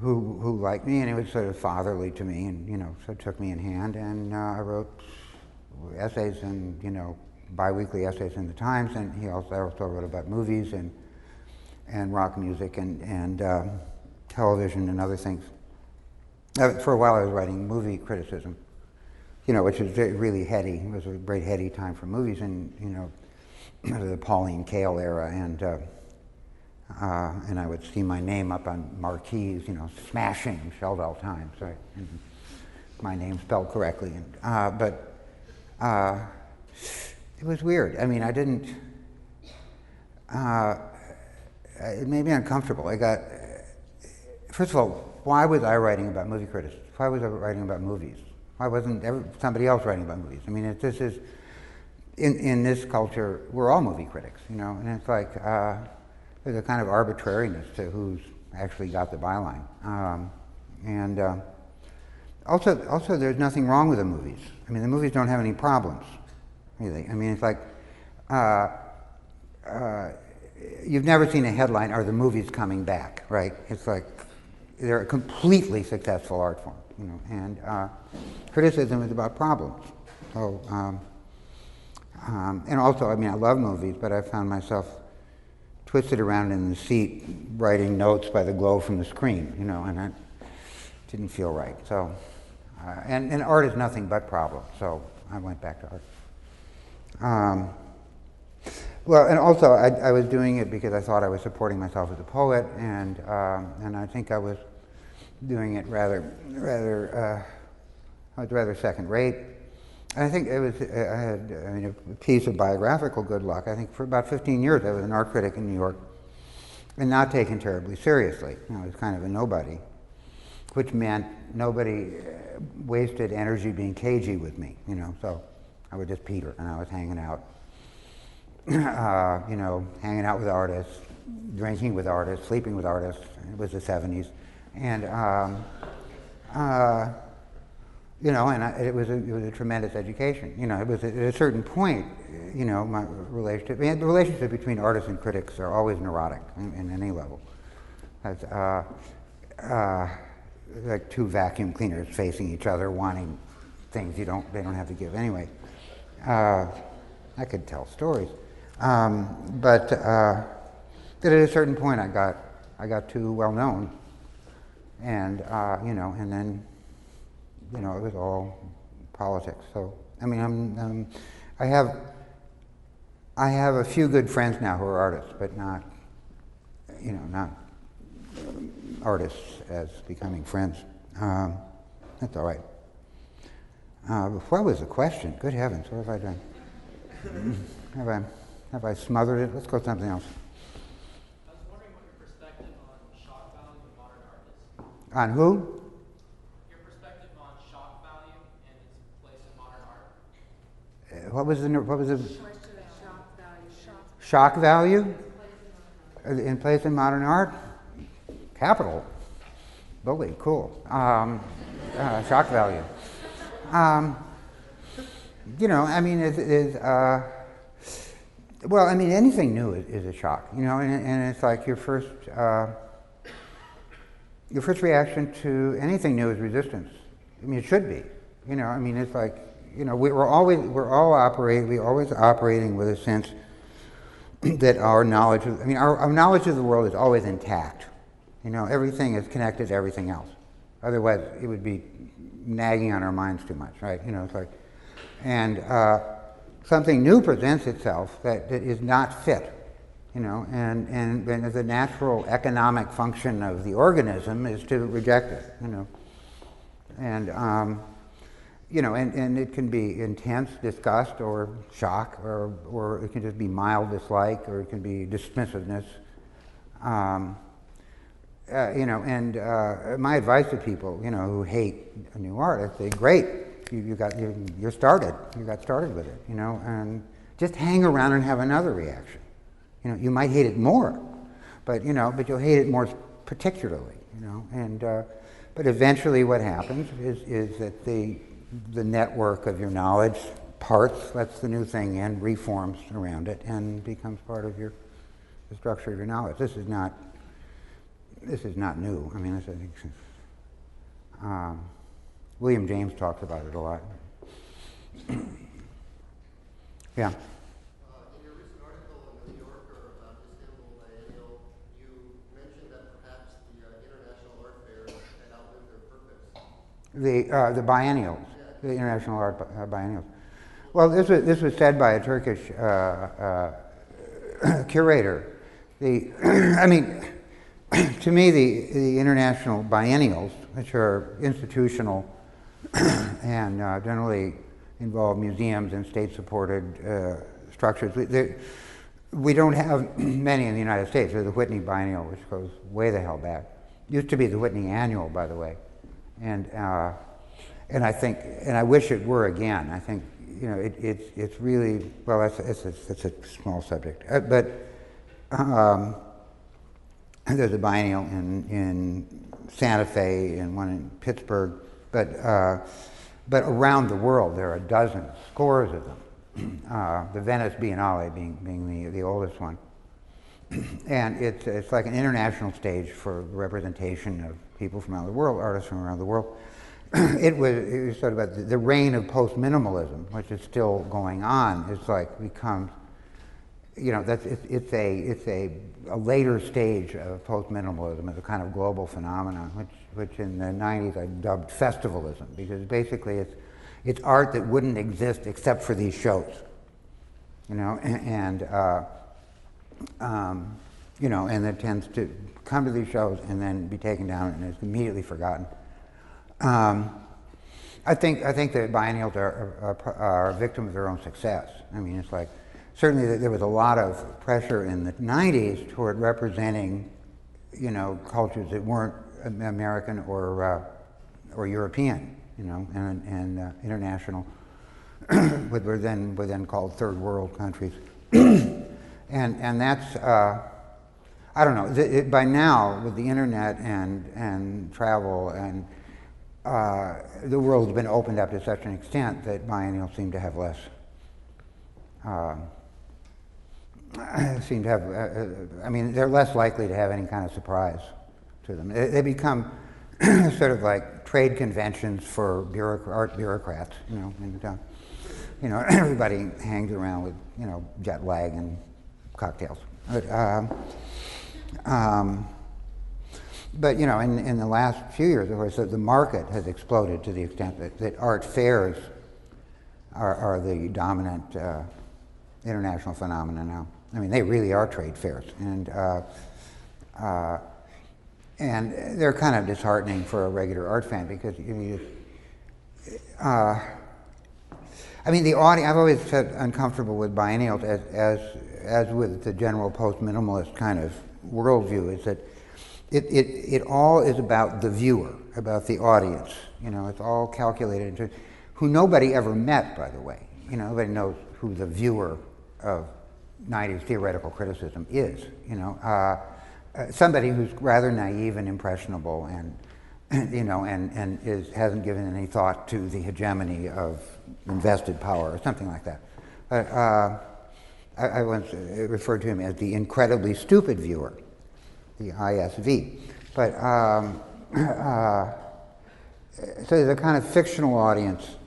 who liked me, and he was sort of fatherly to me, and you know, so took me in hand, and I wrote essays and, you know, bi-weekly essays in the Times, and I also wrote about movies and rock music and television and other things. For a while, I was writing movie criticism, which was really heady. It was a very heady time for movies, and the Pauline Kael era, and I would see my name up on marquees, smashing Schjeldahl Times, right? And my name spelled correctly, but it was weird. I mean, I didn't. It made me uncomfortable. First of all, why was I writing about movie critics? Why was I writing about movies? Why wasn't somebody else writing about movies? I mean, this is, in this culture, we're all movie critics, and it's like, there's a kind of arbitrariness to who's actually got the byline. Also, there's nothing wrong with the movies. I mean, the movies don't have any problems, really. I mean, it's like, you've never seen a headline, "Are the movies coming back?" Right? It's like, they're a completely successful art form, and criticism is about problems. So, and also, I mean, I love movies, but I found myself twisted around in the seat writing notes by the glow from the screen, and that didn't feel right. So, and art is nothing but problems, so I went back to art. Well, and also, I was doing it because I thought I was supporting myself as a poet, and I think I was doing it rather second rate. I think I had a piece of biographical good luck. I think for about 15 years I was an art critic in New York, and not taken terribly seriously. I was kind of a nobody, which meant nobody wasted energy being cagey with me. So I was just Peter, and I was hanging out. Hanging out with artists, drinking with artists, sleeping with artists. It was the 70s, and it was a tremendous education. It was at a certain point, my relationship. I mean, the relationship between artists and critics are always neurotic in any level. That's like two vacuum cleaners facing each other, wanting things they don't have to give anyway. I could tell stories. But at a certain point, I got too well known, and and then it was all politics. So I mean, I have a few good friends now who are artists, but not artists as becoming friends. That's all right. What was the question? Good heavens, what have I done? Have I smothered it? Let's go to something else. I was wondering what your perspective on shock value in modern art is. On who? Your perspective on shock value and its place in modern art. What was the Question of shock value. shock value in place in modern art? Capital. Bully, cool. Shock value. I mean, well, I mean, anything new is a shock, and it's like your first reaction to anything new is resistance. I mean, it should be, I mean, it's like, we're always operating with a sense that our knowledge of, our knowledge of the world is always intact. Everything is connected to everything else. Otherwise, it would be nagging on our minds too much, right? It's like, and something new presents itself that is not fit, and the natural economic function of the organism is to reject it, and and it can be intense disgust or shock, or it can just be mild dislike, or it can be dismissiveness. My advice to people, who hate a new artist, say, great, you're started. You got started with it, and just hang around and have another reaction. You might hate it more, but you'll hate it more particularly, and but eventually what happens is that the network of your knowledge parts, lets the new thing in, reforms around it, and becomes part of the structure of your knowledge. This is not new. I mean, this, I think, William James talks about it a lot. Yeah. In your recent article in the New Yorker about Istanbul Biennial, you mentioned that perhaps the international art fairs had outlived their purpose. The biennials, the international art biennials. Well, this was said by a Turkish curator. I mean, to me, the international biennials, which are institutional and generally involve museums and state-supported structures, we don't have many in the United States. There's the Whitney Biennial, which goes way the hell back. Used to be the Whitney Annual, by the way, and I think, and I wish it were again. I think, you know, it's really, well, it's a small subject, but there's a biennial in Santa Fe and one in Pittsburgh, but around the world there are dozens, scores of them. The Venice Biennale being the oldest one, and it's like an international stage for representation of people from around the world, artists from around the world. It was sort of about the reign of post-minimalism, which is still going on. It's like becomes, you know, it's a later stage of post-minimalism as a kind of global phenomenon, which in the 90s I dubbed festivalism, because basically it's art that wouldn't exist except for these shows, you know, and you know, and it tends to come to these shows and then be taken down and is immediately forgotten. I think that biennials are a victim of their own success. I mean, it's like, certainly there was a lot of pressure in the 90s toward representing, you know, cultures that weren't American or European, you know, and international, what were then called third world countries. and that's, I don't know, by now with the internet and travel and the world's been opened up to such an extent that biennials seem to have less, I mean, they're less likely to have any kind of surprise to them. They become sort of like trade conventions for art bureaucrats, you know, and you know, everybody hangs around with, you know, jet lag and cocktails. But you know, in the last few years, of course, the market has exploded to the extent that art fairs are the dominant international phenomenon now. I mean, they really are trade fairs, and they're kind of disheartening for a regular art fan because I mean, the audience. I've always felt uncomfortable with biennials as with the general post-minimalist kind of worldview. Is that it all is about the viewer, about the audience. You know, it's all calculated into who nobody ever met, by the way. You know, nobody knows who the viewer of 90s theoretical criticism is. You know, somebody who's rather naive and impressionable, and you know, and hasn't given any thought to the hegemony of invested power or something like that. I once referred to him as the incredibly stupid viewer, the ISV. But so there's a kind of fictional audience,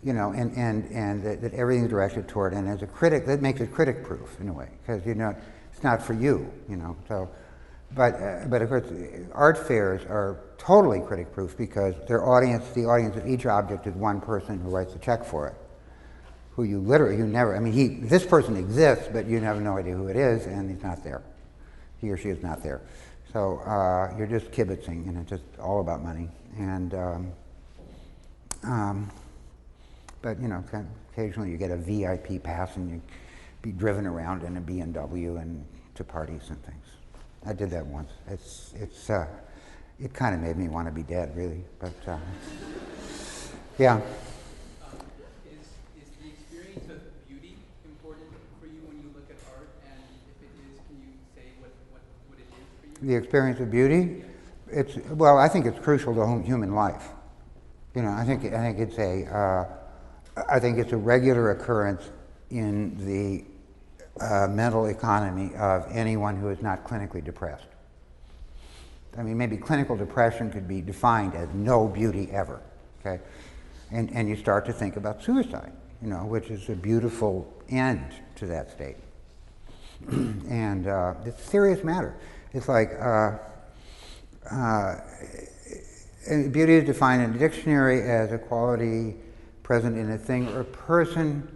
you know, and that everything's directed toward. And as a critic, that makes it critic-proof in a way, because you know it's not for you, you know. So, but of course, art fairs are totally critic-proof because the audience of each object is one person who writes the check for it, who you never. I mean, this person exists, but you have no idea who it is, and he's not there. He or she is not there. So you're just kibitzing, and it's just all about money. And but you know, occasionally you get a VIP pass, and you be driven around in a BMW and to parties and things. I did that once. It kind of made me want to be dead, really. But yeah. Is the experience of beauty important for you when you look at art? And if it is, can you say what it is for you? The experience of beauty? Well, I think it's crucial to human life. You know, I think it's a regular occurrence in the mental economy of anyone who is not clinically depressed. I mean, maybe clinical depression could be defined as no beauty ever, okay? And you start to think about suicide, you know, which is a beautiful end to that state. And it's a serious matter. It's like, Beauty is defined in the dictionary as a quality present in a thing or person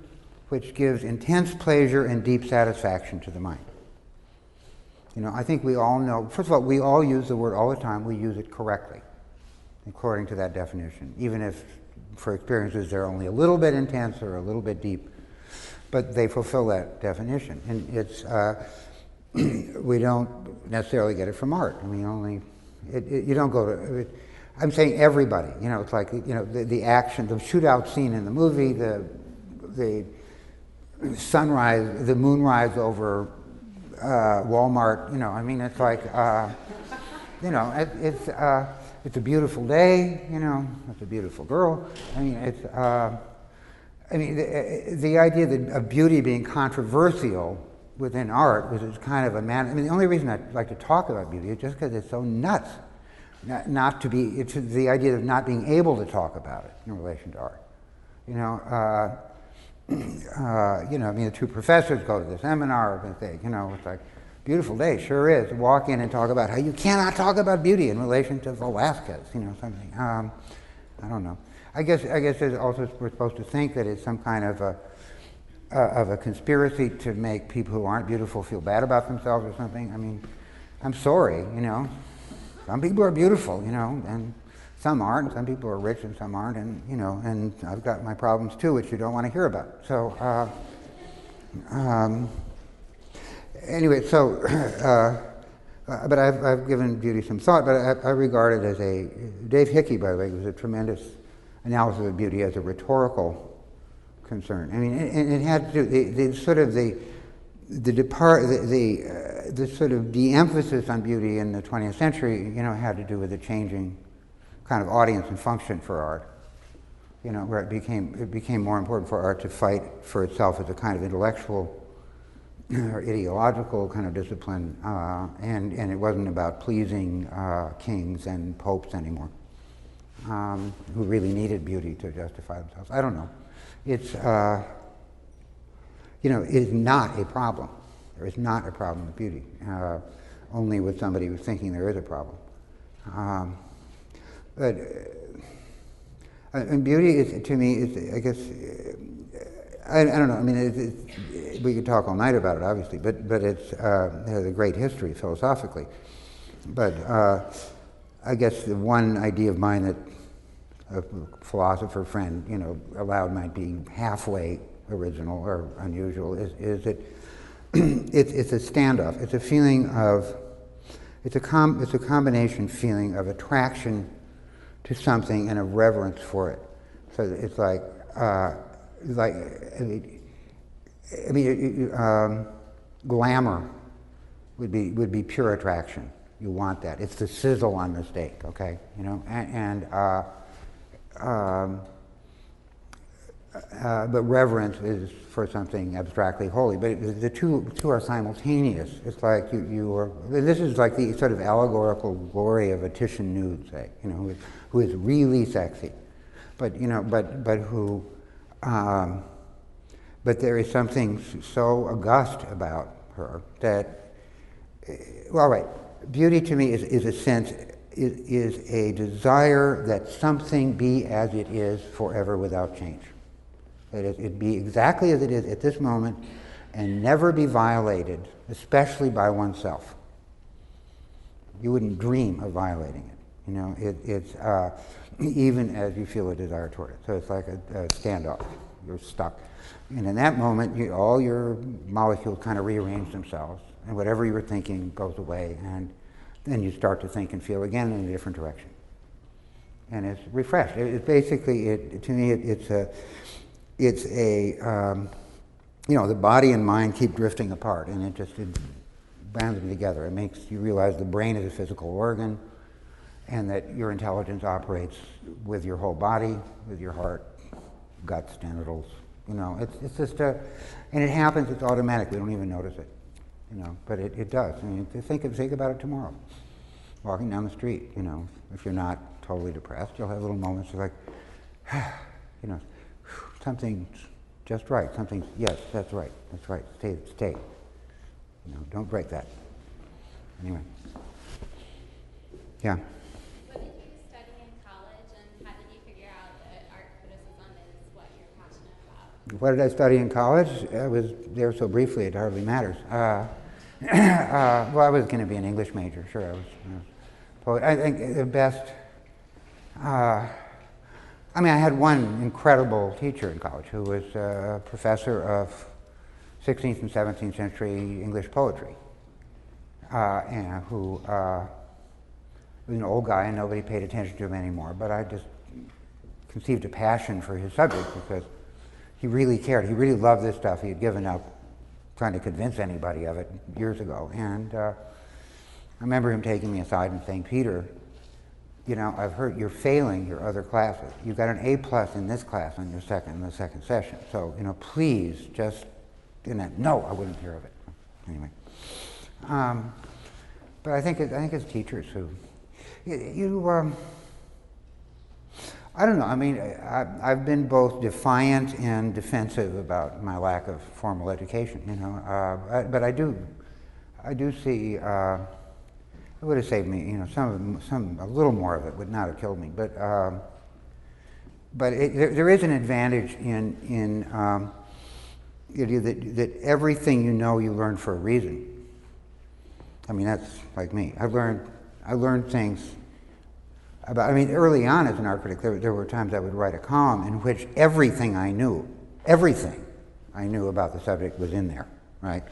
which gives intense pleasure and deep satisfaction to the mind. You know, I think we all know, first of all, we all use the word all the time. We use it correctly, according to that definition, even if for experiences they're only a little bit intense or a little bit deep, but they fulfill that definition. And it's, we don't necessarily get it from art. I mean, you don't go to, I'm saying everybody, you know, it's like, you know, the action, the shootout scene in the movie, the sunrise, the moonrise over Walmart, you know, I mean, it's like, you know, it's a beautiful day, you know, it's a beautiful girl. I mean, it's, the idea of beauty being controversial within art was kind of a I mean, the only reason I like to talk about beauty is just because it's so nuts. Not to be, it's the idea of not being able to talk about it in relation to art. You know, you know, I mean, the two professors go to the seminar and say, you know, it's like, beautiful day, sure is. Walk in and talk about how you cannot talk about beauty in relation to Velasquez, you know, something. I don't know. I guess there's also, we're supposed to think that it's some kind of a conspiracy to make people who aren't beautiful feel bad about themselves or something. I mean, I'm sorry, you know. Some people are beautiful, you know, and some aren't. Some people are rich and some aren't, and, you know, and I've got my problems too, which you don't want to hear about. So, anyway, so, but I've given beauty some thought, but I regard it as Dave Hickey, by the way, was a tremendous analysis of beauty as a rhetorical concern. I mean, it had to do, the sort of the sort of de-emphasis on beauty in the 20th century, you know, had to do with the changing kind of audience and function for art. You know, where it became more important for art to fight for itself as a kind of intellectual or ideological kind of discipline, and it wasn't about pleasing kings and popes anymore, who really needed beauty to justify themselves. I don't know. It's you know, it is not a problem. There is not a problem with beauty, only with somebody who's thinking there is a problem. But and beauty is, to me, is, I guess, I don't know. I mean, we could talk all night about it, obviously, but it has a great history philosophically. But I guess the one idea of mine that a philosopher friend, you know, allowed might be halfway original or unusual is that it's a standoff. It's a feeling of, it's a combination feeling of attraction to something and a reverence for it. So it's like glamour would be pure attraction. You want that. It's the sizzle on the steak, okay? You know, but reverence is for something abstractly holy. But the two are simultaneous. It's like you are. This is like the sort of allegorical glory of a Titian nude, say, you know, who is really sexy, but you know, but who, but there is something so august about her that, well, right. Beauty to me is a sense. Is a desire that something be as it is forever without change. That it be exactly as it is at this moment and never be violated, especially by oneself. You wouldn't dream of violating it. You know, it's even as you feel a desire toward it. So it's like a standoff. You're stuck. And in that moment, all your molecules kind of rearrange themselves, and whatever you were thinking goes away, and then you start to think and feel again in a different direction. And it's refreshed. It's basically, to me, it's a, you know, the body and mind keep drifting apart, and it bands them together. It makes you realize the brain is a physical organ, and that your intelligence operates with your whole body, with your heart, guts, genitals. You know, it's just and it happens. It's automatic. We don't even notice it. You know, but it does. I mean, think about it tomorrow. Walking down the street, you know, if you're not totally depressed, you'll have little moments of like, you know, something's just right. Something, yes, that's right. Stay. You know, don't break that. Anyway. Yeah. What did you study in What did I study in college? I was there so briefly it hardly matters. Well, I was going to be an English major, sure. I was poet. I think the best. I had one incredible teacher in college who was a professor of 16th and 17th century English poetry, and who was an old guy and nobody paid attention to him anymore. But I just conceived a passion for his subject because he really cared. He really loved this stuff. He had given up trying to convince anybody of it years ago. And I remember him taking me aside and saying, "Peter, I've heard you're failing your other classes. You got an A+ in this class on the second session. So, please just, no, I wouldn't hear of it." Anyway. But I think it's teachers who, I don't know. I've been both defiant and defensive about my lack of formal education. But I do see. It would have saved me. A little more of it would not have killed me. But there is an advantage in that everything you learn for a reason. That's like me. I learned things. Early on as an art critic, there were times I would write a column in which everything I knew about the subject was in there, right?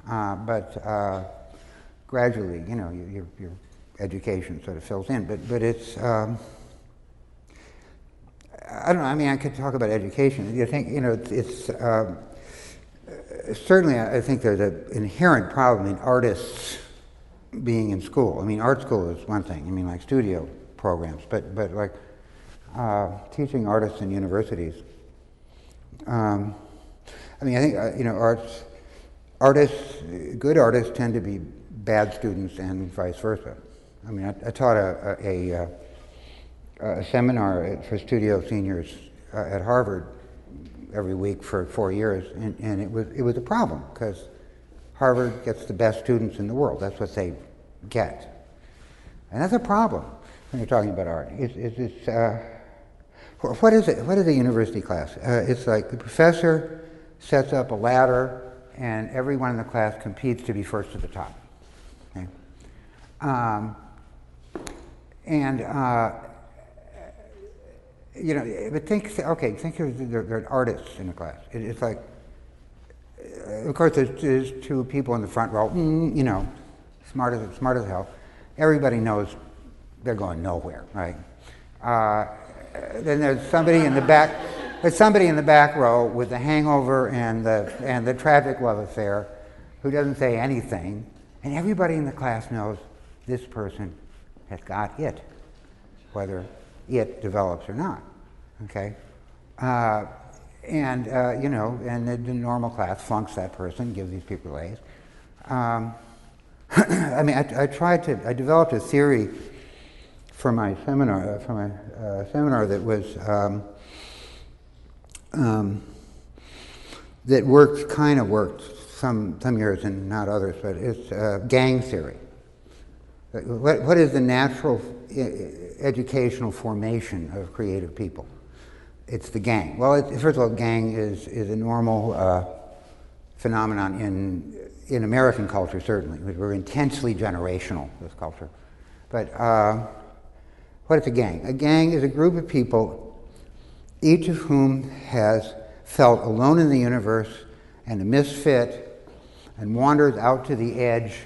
But gradually, your education sort of fills in. But it's, I don't know. I could talk about education. You think, it's certainly. I think there's an inherent problem in artists being in school. Art school is one thing. Like studio programs, but like teaching artists in universities. I think good artists tend to be bad students and vice versa. I taught a seminar for studio seniors at Harvard every week for 4 years, and it was a problem because Harvard gets the best students in the world. That's what they get, and that's a problem. When you're talking about art, what is it? What is a university class? It's like the professor sets up a ladder, and everyone in the class competes to be first to the top. Okay? But think there are artists in the class. It's like, of course, there's two people in the front row, smart as hell. Everybody knows they're going nowhere, right? Then there's somebody in the back. There's somebody in the back row with the hangover and the tragic love affair, who doesn't say anything, and everybody in the class knows this person has got it, whether it develops or not. Okay, and the normal class flunks that person, gives these people A's. I developed a theory for my seminar, that was that worked some years and not others, but it's gang theory. What is the natural educational formation of creative people? It's the gang. Well, first of all, gang is a normal phenomenon in American culture, certainly. We're intensely generational, this culture. But what is a gang? A gang is a group of people, each of whom has felt alone in the universe and a misfit, and wanders out to the edge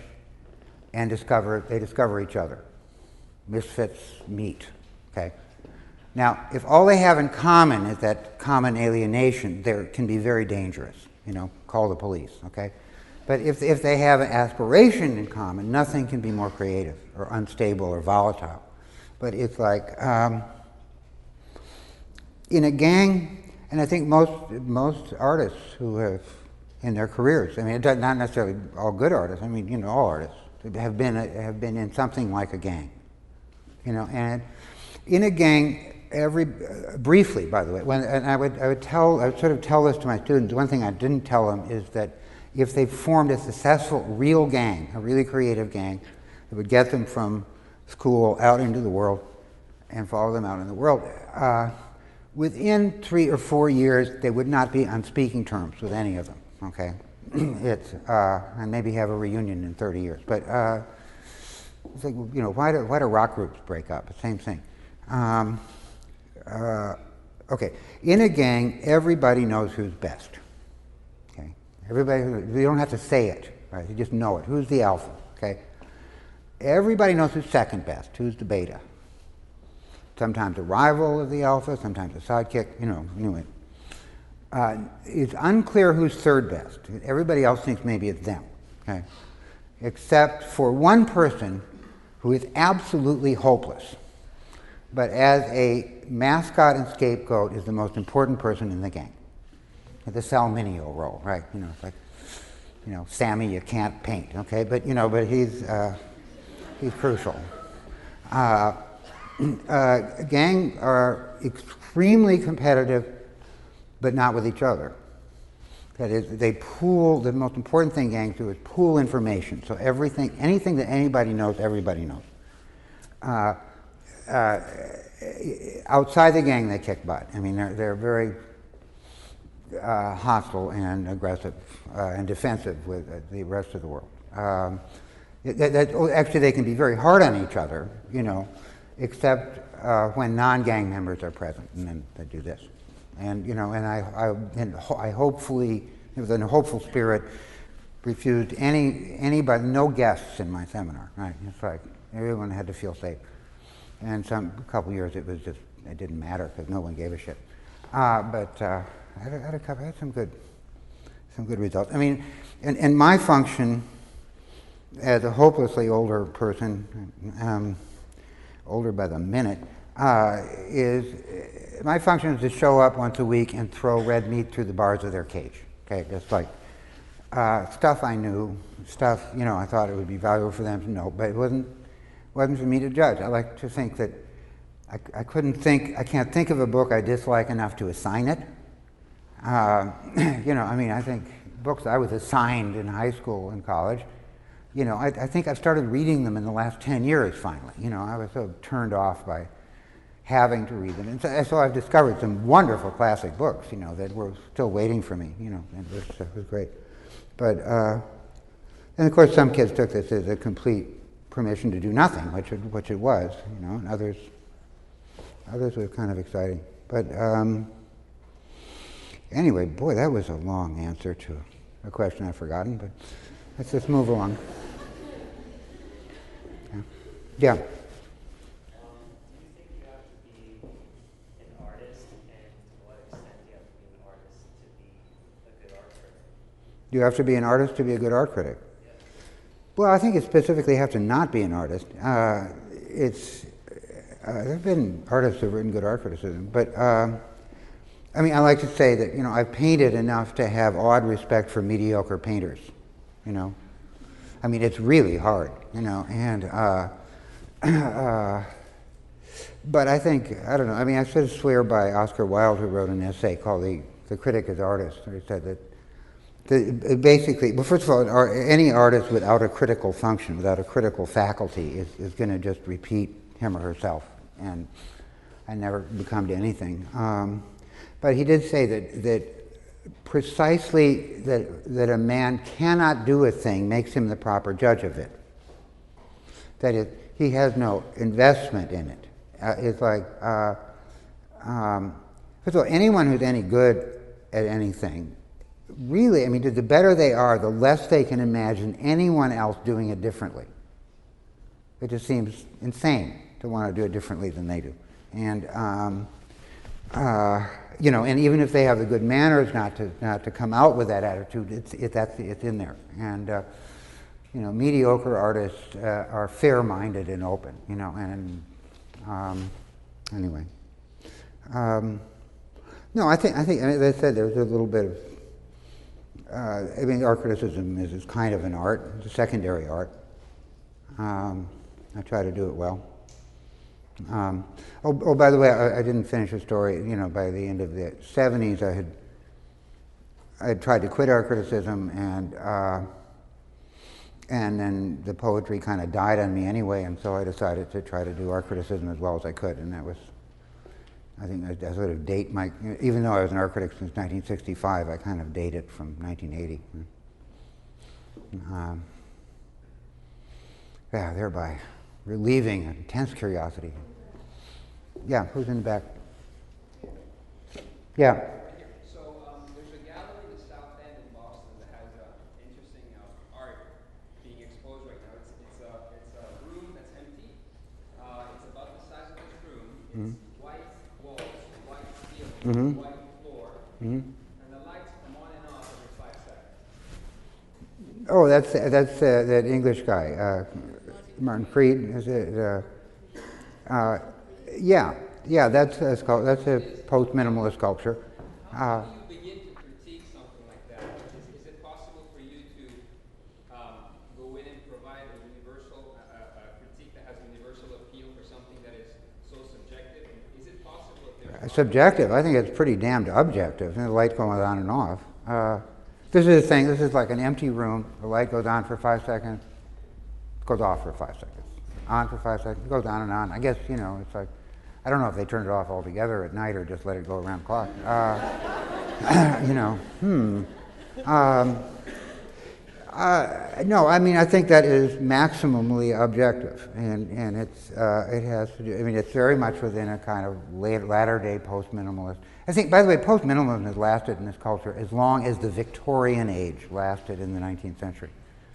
and they discover each other. Misfits meet. Okay. Now, if all they have in common is that common alienation, they can be very dangerous. Call the police. Okay. But if they have an aspiration in common, nothing can be more creative or unstable or volatile. But it's like in a gang, and I think most artists who have in their careers, not necessarily all good artists. All artists have been in something like a gang. And in a gang, briefly, by the way, I would sort of tell this to my students. One thing I didn't tell them is that if they formed a successful real gang, a really creative gang, that would get them from school out into the world and follow them out in the world, within 3 or 4 years, they would not be on speaking terms with any of them, okay? It's, and maybe have a reunion in 30 years. But it's like, you know, why do rock groups break up? Same thing. Okay, in a gang, everybody knows who's best. Okay, everybody, you don't have to say it, right? You just know it. Who's the alpha? Okay, everybody knows who's second best. Who's the beta? Sometimes a rival of the alpha, sometimes a sidekick. You know, anyway. It's unclear who's third best. Everybody else thinks maybe it's them. Okay, except for one person who is absolutely hopeless, but as a mascot and scapegoat is the most important person in the gang. The Salminio role, right? You know, it's like, you know, Sammy, you can't paint, okay? But you know, but he's crucial. Gang are extremely competitive, but not with each other. That is, they pool. The most important thing gangs do is pool information. So everything, anything that anybody knows, everybody knows. Outside the gang, they kick butt. I mean, they're very hostile and aggressive and defensive with the rest of the world. Actually, they can be very hard on each other, you know, except when non-gang members are present, and then they do this. And you know, and I hopefully, with a hopeful spirit, refused anybody, no guests in my seminar. Right? It's like everyone had to feel safe. And a couple years it didn't matter because no one gave a shit. But I had some good results. I mean, and my function as a hopelessly older person, older by the minute, is my function is to show up once a week and throw red meat through the bars of their cage. Okay, just like stuff I knew, stuff, you know, I thought it would be valuable for them to know, but it wasn't for me to judge. I like to think that I can't think of a book I dislike enough to assign it. You know, I mean, I think books I was assigned in high school and college, you know, I think I've started reading them in the last 10 years finally. You know, I was so turned off by having to read them. And so I've discovered some wonderful classic books, you know, that were still waiting for me, you know, and it was great. But, and of course some kids took this as a complete permission to do nothing, which it was, you know, and others were kind of exciting. But anyway, boy, that was a long answer to a question I've forgotten, but let's just move along. Yeah. Do you think you have to be an artist, and to what extent do you have to be an artist to be a good art critic? Do you have to be an artist to be a good art critic? Yes. Well, I think you specifically have to not be an artist. There have been artists who have written good art criticism, but I mean, I like to say that, you know, I've painted enough to have awed respect for mediocre painters, you know. I mean, it's really hard, you know, and but I think, I don't know, I mean, I sort of swear by Oscar Wilde, who wrote an essay called The Critic as Artist, where he said that basically, well, first of all, any artist without a critical function, without a critical faculty, is going to just repeat him or herself and never become to anything. But he did say that precisely that a man cannot do a thing makes him the proper judge of it. That is, he has no investment in it. It's like, first of all, anyone who's any good at anything, really, I mean, the better they are, the less they can imagine anyone else doing it differently. It just seems insane to want to do it differently than they do. And, you know, and even if they have the good manners not to come out with that attitude, it's in there. And, you know, mediocre artists are fair-minded and open, you know, and anyway. No, I think, as I said, there's a little bit of, I mean, art criticism is kind of an art. It's a secondary art. I try to do it well. Oh, by the way, I didn't finish the story. You know, by the end of the 70s, I had tried to quit art criticism, and then the poetry kind of died on me anyway, and so I decided to try to do art criticism as well as I could, and that was I think I sort of date my, even though I was an art critic since 1965, I kind of date it from 1980. Yeah, thereby relieving intense curiosity. Yeah, who's in the back? Yeah. So there's a gallery in the South End in Boston that has interesting art being exposed right now. It's a room that's empty. It's about the size of this room. It's white walls, white ceiling, white floor, and the lights come on and off every 5 seconds. Oh, that's that English guy, Martin Freed. Is it? Yeah. That's a post-minimalist sculpture. How do you begin to critique something like that? Is it possible for you to go in and provide a universal critique that has universal appeal for something that is so subjective? Is it possible if there's Subjective. I think it's pretty damned objective. And the light going on and off. This is the thing. This is like an empty room. The light goes on for 5 seconds, goes off for 5 seconds, on for 5 seconds, goes on and on. I guess it's like, I don't know if they turned it off altogether at night or just let it go around the clock. No, I mean, I think that is maximally objective, and it has to do. I mean, it's very much within a kind of latter-day post-minimalist. I think, by the way, post-minimalism has lasted in this culture as long as the Victorian age lasted in the 19th century.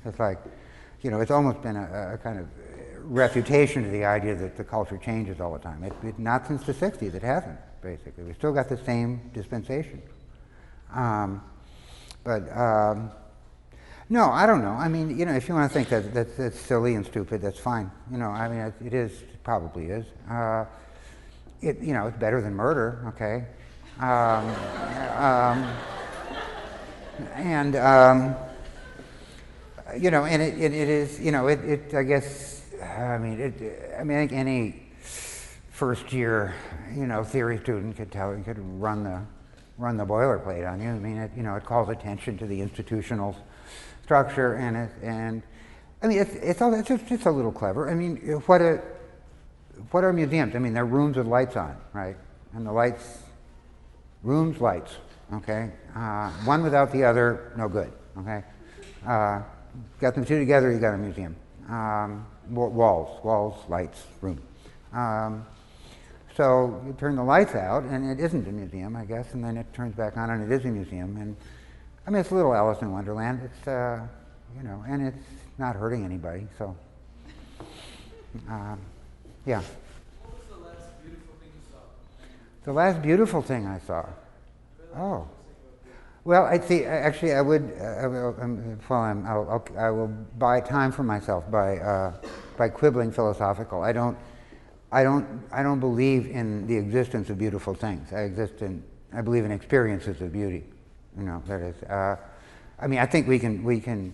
It's like, it's almost been a kind of refutation to the idea that the culture changes all the time. Not since the 60s, it hasn't, basically. We've still got the same dispensation. No, I don't know. I mean, if you want to think that's silly and stupid, that's fine. I mean, it probably is. It's better than murder, okay? And it is, I guess, I think any first-year, theory student could run the boilerplate on you. I mean, it calls attention to the institutional structure, and I mean, it's just a little clever. I mean, what are museums? I mean, they're rooms with lights on, right? And the lights, lights, okay? One without the other, no good, okay? Got them two together, you got a museum. Walls, lights, room. So you turn the lights out, and it isn't a museum, I guess, and then it turns back on, and it is a museum. And I mean, it's a little Alice in Wonderland. It's and it's not hurting anybody. So, yeah. What was the last beautiful thing you saw? The last beautiful thing I saw. Oh. Well, I see. Actually, I will buy time for myself by quibbling philosophical. I don't believe in the existence of beautiful things. I believe in experiences of beauty. That is. I mean, I think we can,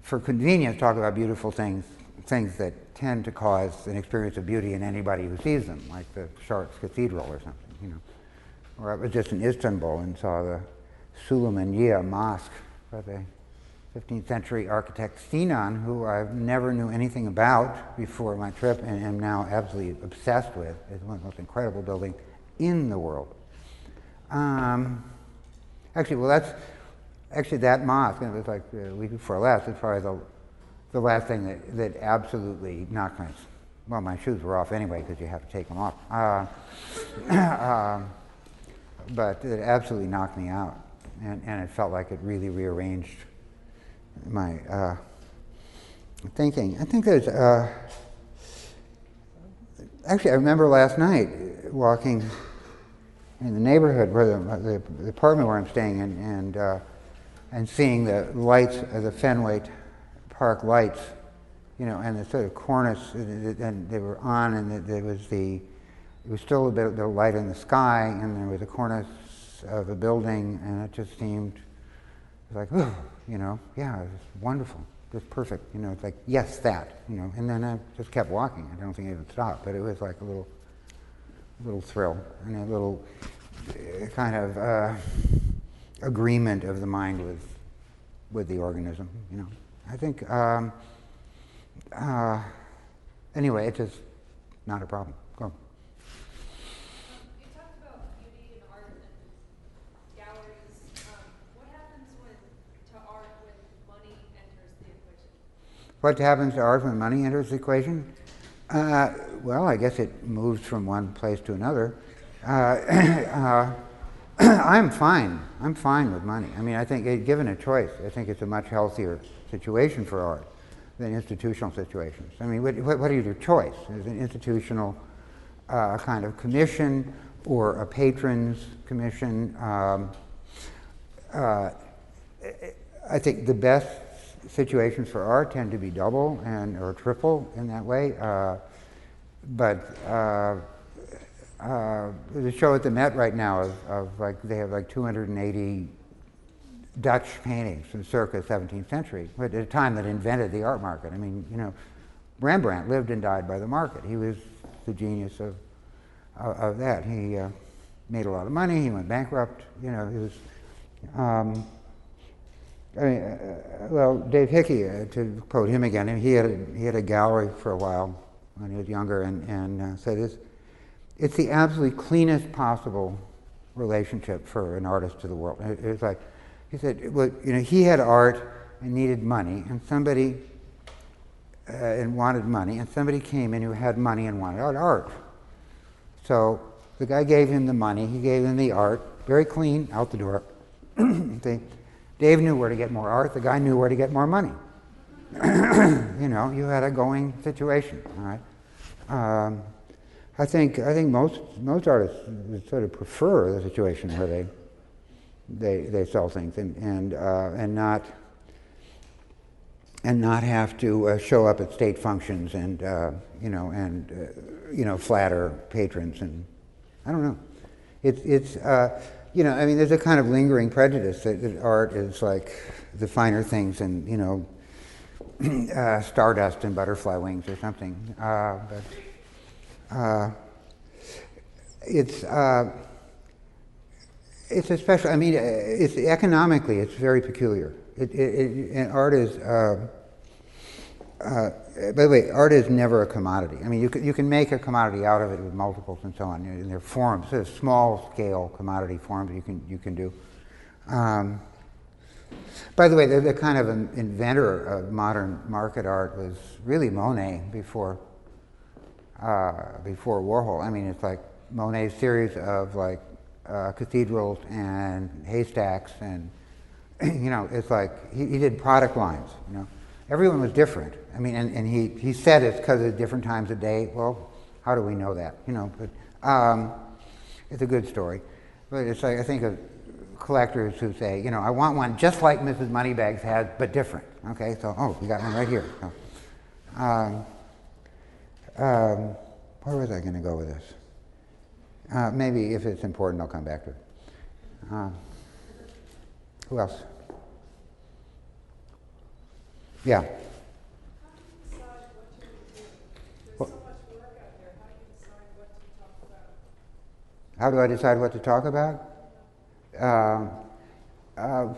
for convenience, talk about beautiful things that tend to cause an experience of beauty in anybody who sees them, like the Chartres Cathedral or something. Or I was just in Istanbul and saw the Süleymaniye Mosque by the 15th century architect Sinan, who I never knew anything about before my trip and am now absolutely obsessed with. It's one of the most incredible buildings in the world. Actually, that mosque, and it was like the week before last, is probably the last thing that absolutely knocked my shoes were off anyway because you have to take them off. But it absolutely knocked me out. And it felt like it really rearranged my thinking. I think there's actually, I remember last night walking in the neighborhood where the apartment where I'm staying in, and seeing the lights, the Fenway Park lights, and the sort of cornice, and they were on, and it was still a bit of the light in the sky, and there was a cornice of a building, and it just seemed like, oh, yeah, it's wonderful, just perfect, it's like, yes, that, and then I just kept walking. I don't think I even stopped, but it was like a little thrill and a little kind of agreement of the mind with the organism, I think, anyway, it's just not a problem. Go. You talked What happens to art when money enters the equation? Well, I guess it moves from one place to another. I'm fine. I'm fine with money. I mean, I think, given a choice, I think it's a much healthier situation for art than institutional situations. I mean, what is your choice? Is an institutional kind of commission or a patron's commission? I think the best situations for art tend to be double or triple in that way. But there's a show at the Met right now of like, they have like 280 Dutch paintings from circa 17th century, at a time that invented the art market. I mean, you know, Rembrandt lived and died by the market. He was the genius of that. He made a lot of money. He went bankrupt. You know, he was. I mean, well, Dave Hickey, to quote him again, he had a gallery for a while when he was younger, and said it's the absolutely cleanest possible relationship for an artist to the world. It's like, he said, well, you know, he had art and needed money, and somebody and wanted money, and somebody came in who had money and wanted art. So the guy gave him the money, he gave him the art, very clean, out the door. Dave knew where to get more art, the guy knew where to get more money. You know, you had a going situation, all right? I think most artists sort of prefer the situation where they sell things and not have to show up at state functions and flatter patrons, and I don't know. It's you know, I mean, there's a kind of lingering prejudice that art is like the finer things and, you know, stardust and butterfly wings or something. But it's a special. I mean, it's economically, it's very peculiar. And art is. By the way, art is never a commodity. I mean, you can make a commodity out of it with multiples and so on. And there are forms, sort of small-scale commodity forms you can do. By the way, the kind of an inventor of modern market art was really Monet before Warhol. I mean, it's like Monet's series of like cathedrals and haystacks, and you know, it's like he did product lines. You know, everyone was different. I mean, and he said it's because of different times of day. Well, how do we know that? You know, but it's a good story. But it's like, I think of collectors who say, you know, I want one just like Mrs. Moneybags had, but different. Okay, so we got one right here. So, where was I going to go with this? Maybe if it's important, I'll come back to it. Who else? Yeah. How do I decide what to talk about?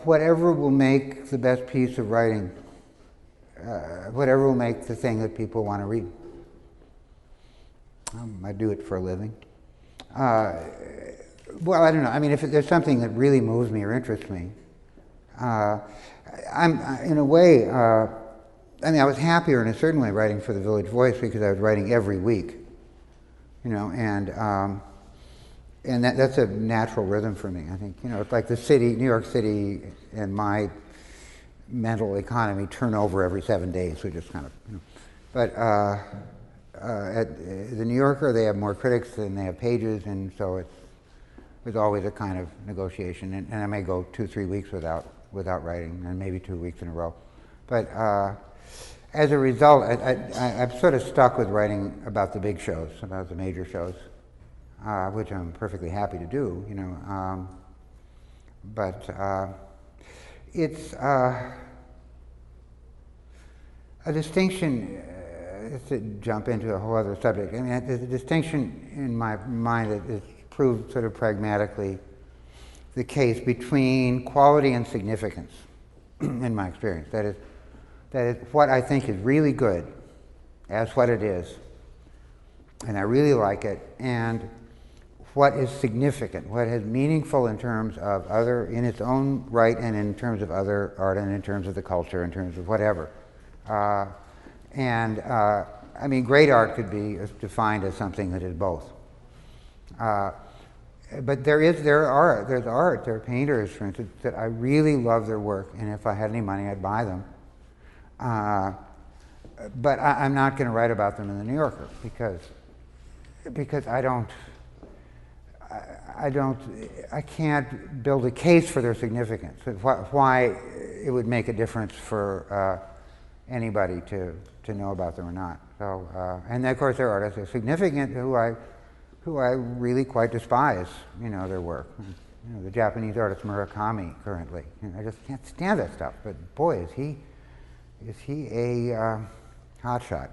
Whatever will make the best piece of writing. Whatever will make the thing that people want to read. I do it for a living. Well, I don't know. I mean, if there's something that really moves me or interests me, I'm in a way. I mean, I was happier in a certain way writing for the Village Voice because I was writing every week. You know, and that's a natural rhythm for me. I think, you know, it's like the city, New York City, and my mental economy turn over every 7 days. We just kind of, you know. But at the New Yorker, they have more critics than they have pages, and so it's always a kind of negotiation. And I may go 2-3 weeks without writing, and maybe 2 weeks in a row. But as a result, I'm sort of stuck with writing about the big shows, about the major shows. Which I'm perfectly happy to do, you know. But it's a distinction, to jump into a whole other subject. I mean, there's a distinction in my mind that is proved sort of pragmatically the case between quality and significance, in my experience. That is what I think is really good as what it is, and I really like it, and what is significant, what is meaningful in terms of in its own right, and in terms of other art, and in terms of the culture, in terms of whatever. And I mean, great art could be defined as something that is both. But there's art, there are painters, for instance, that I really love their work, and if I had any money, I'd buy them. But I'm not going to write about them in the New Yorker because I can't build a case for their significance, why it would make a difference for anybody to know about them or not. So, and of course there are artists that are significant who I really quite despise, their work. The Japanese artist Murakami currently. I just can't stand that stuff. But boy, is he a hotshot.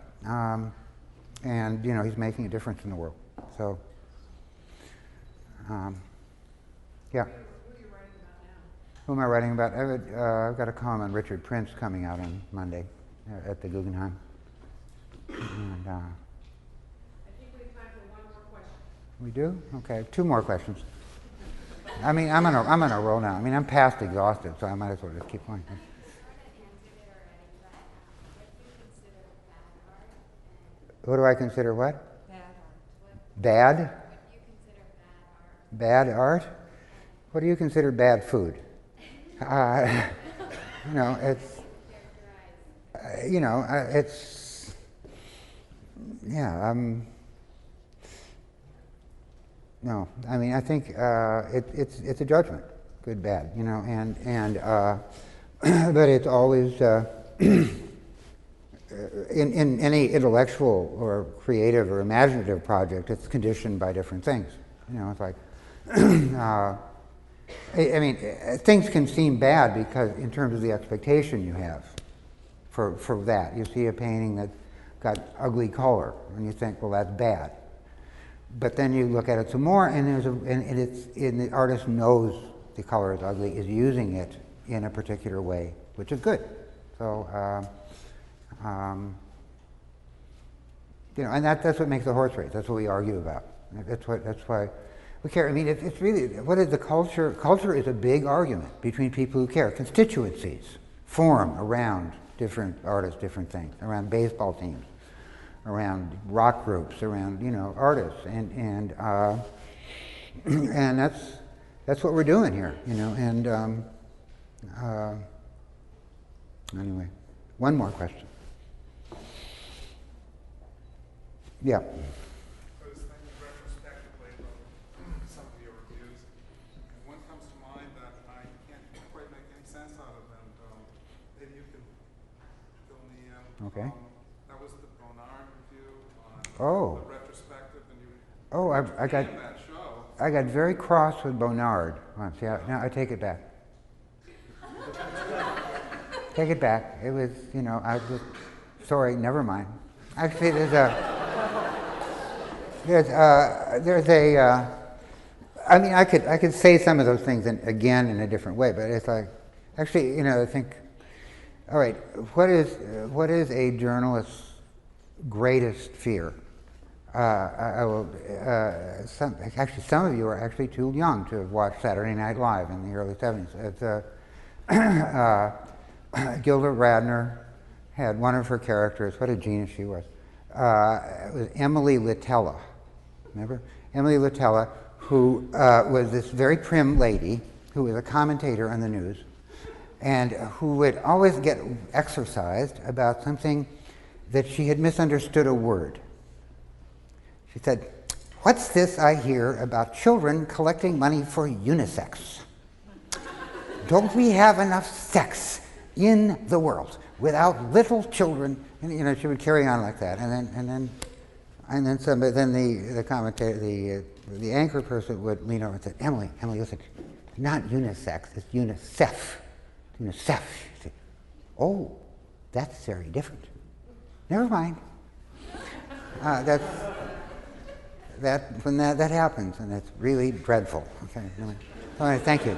And he's making a difference in the world. So, yeah. Who are you writing about now? Who am I writing about? I've got a column on Richard Prince coming out on Monday at the Guggenheim. And, I think we have time for one more question. we do? Okay, 2 more questions. I mean, I'm on a roll now. I mean, I'm past exhausted, so I might as well just keep going. What do I consider what? Bad art. Bad? Bad art? What do you consider bad food? It's, it's, yeah, no, I mean, I think it's a judgment, good, bad, but it's always, in any intellectual or creative or imaginative project, it's conditioned by different things. It's like, I mean, things can seem bad because in terms of the expectation you have for that. You see a painting that's got ugly color, and you think, well, that's bad. But then you look at it some more, and the artist knows the color is ugly, is using it in a particular way, which is good. So, and that's what makes the horse race. That's what we argue about. That's why we care. I mean, it's really, what is the culture? Culture is a big argument between people who care. Constituencies form around different artists, different things, around baseball teams, around rock groups, around artists, and that's what we're doing here, And anyway, one more question. Yeah. I was thinking retrospectively about some of your reviews, and one comes to mind that I can't quite make any sense out of, and maybe you can fill me in. Okay. That was the Bonnard review on Oh. the retrospective, and you I show. got very cross with Bonnard once. Yeah, no, I take it back. Take it back. It was, I was sorry. Never mind. Actually, I mean, I could say some of those things again in a different way, but it's like, actually, I think, all right, what is a journalist's greatest fear? Some of you are actually too young to have watched Saturday Night Live in the early 70s. It's, Gilda Radner had one of her characters, what a genius she was. It was Emily Litella. Remember? Emily Litella, who was this very prim lady who was a commentator on the news and who would always get exercised about something that she had misunderstood a word. She said, "What's this I hear about children collecting money for unisex? Don't we have enough sex in the world without little children?" And she would carry on like that, and then somebody, then the commentator, the anchor person would lean over and say, Emily, listen, not unisex, it's UNICEF. UNICEF. She said, "Oh, that's very different. Never mind." When that happens, and it's really dreadful. Okay, anyway. All right, thank you.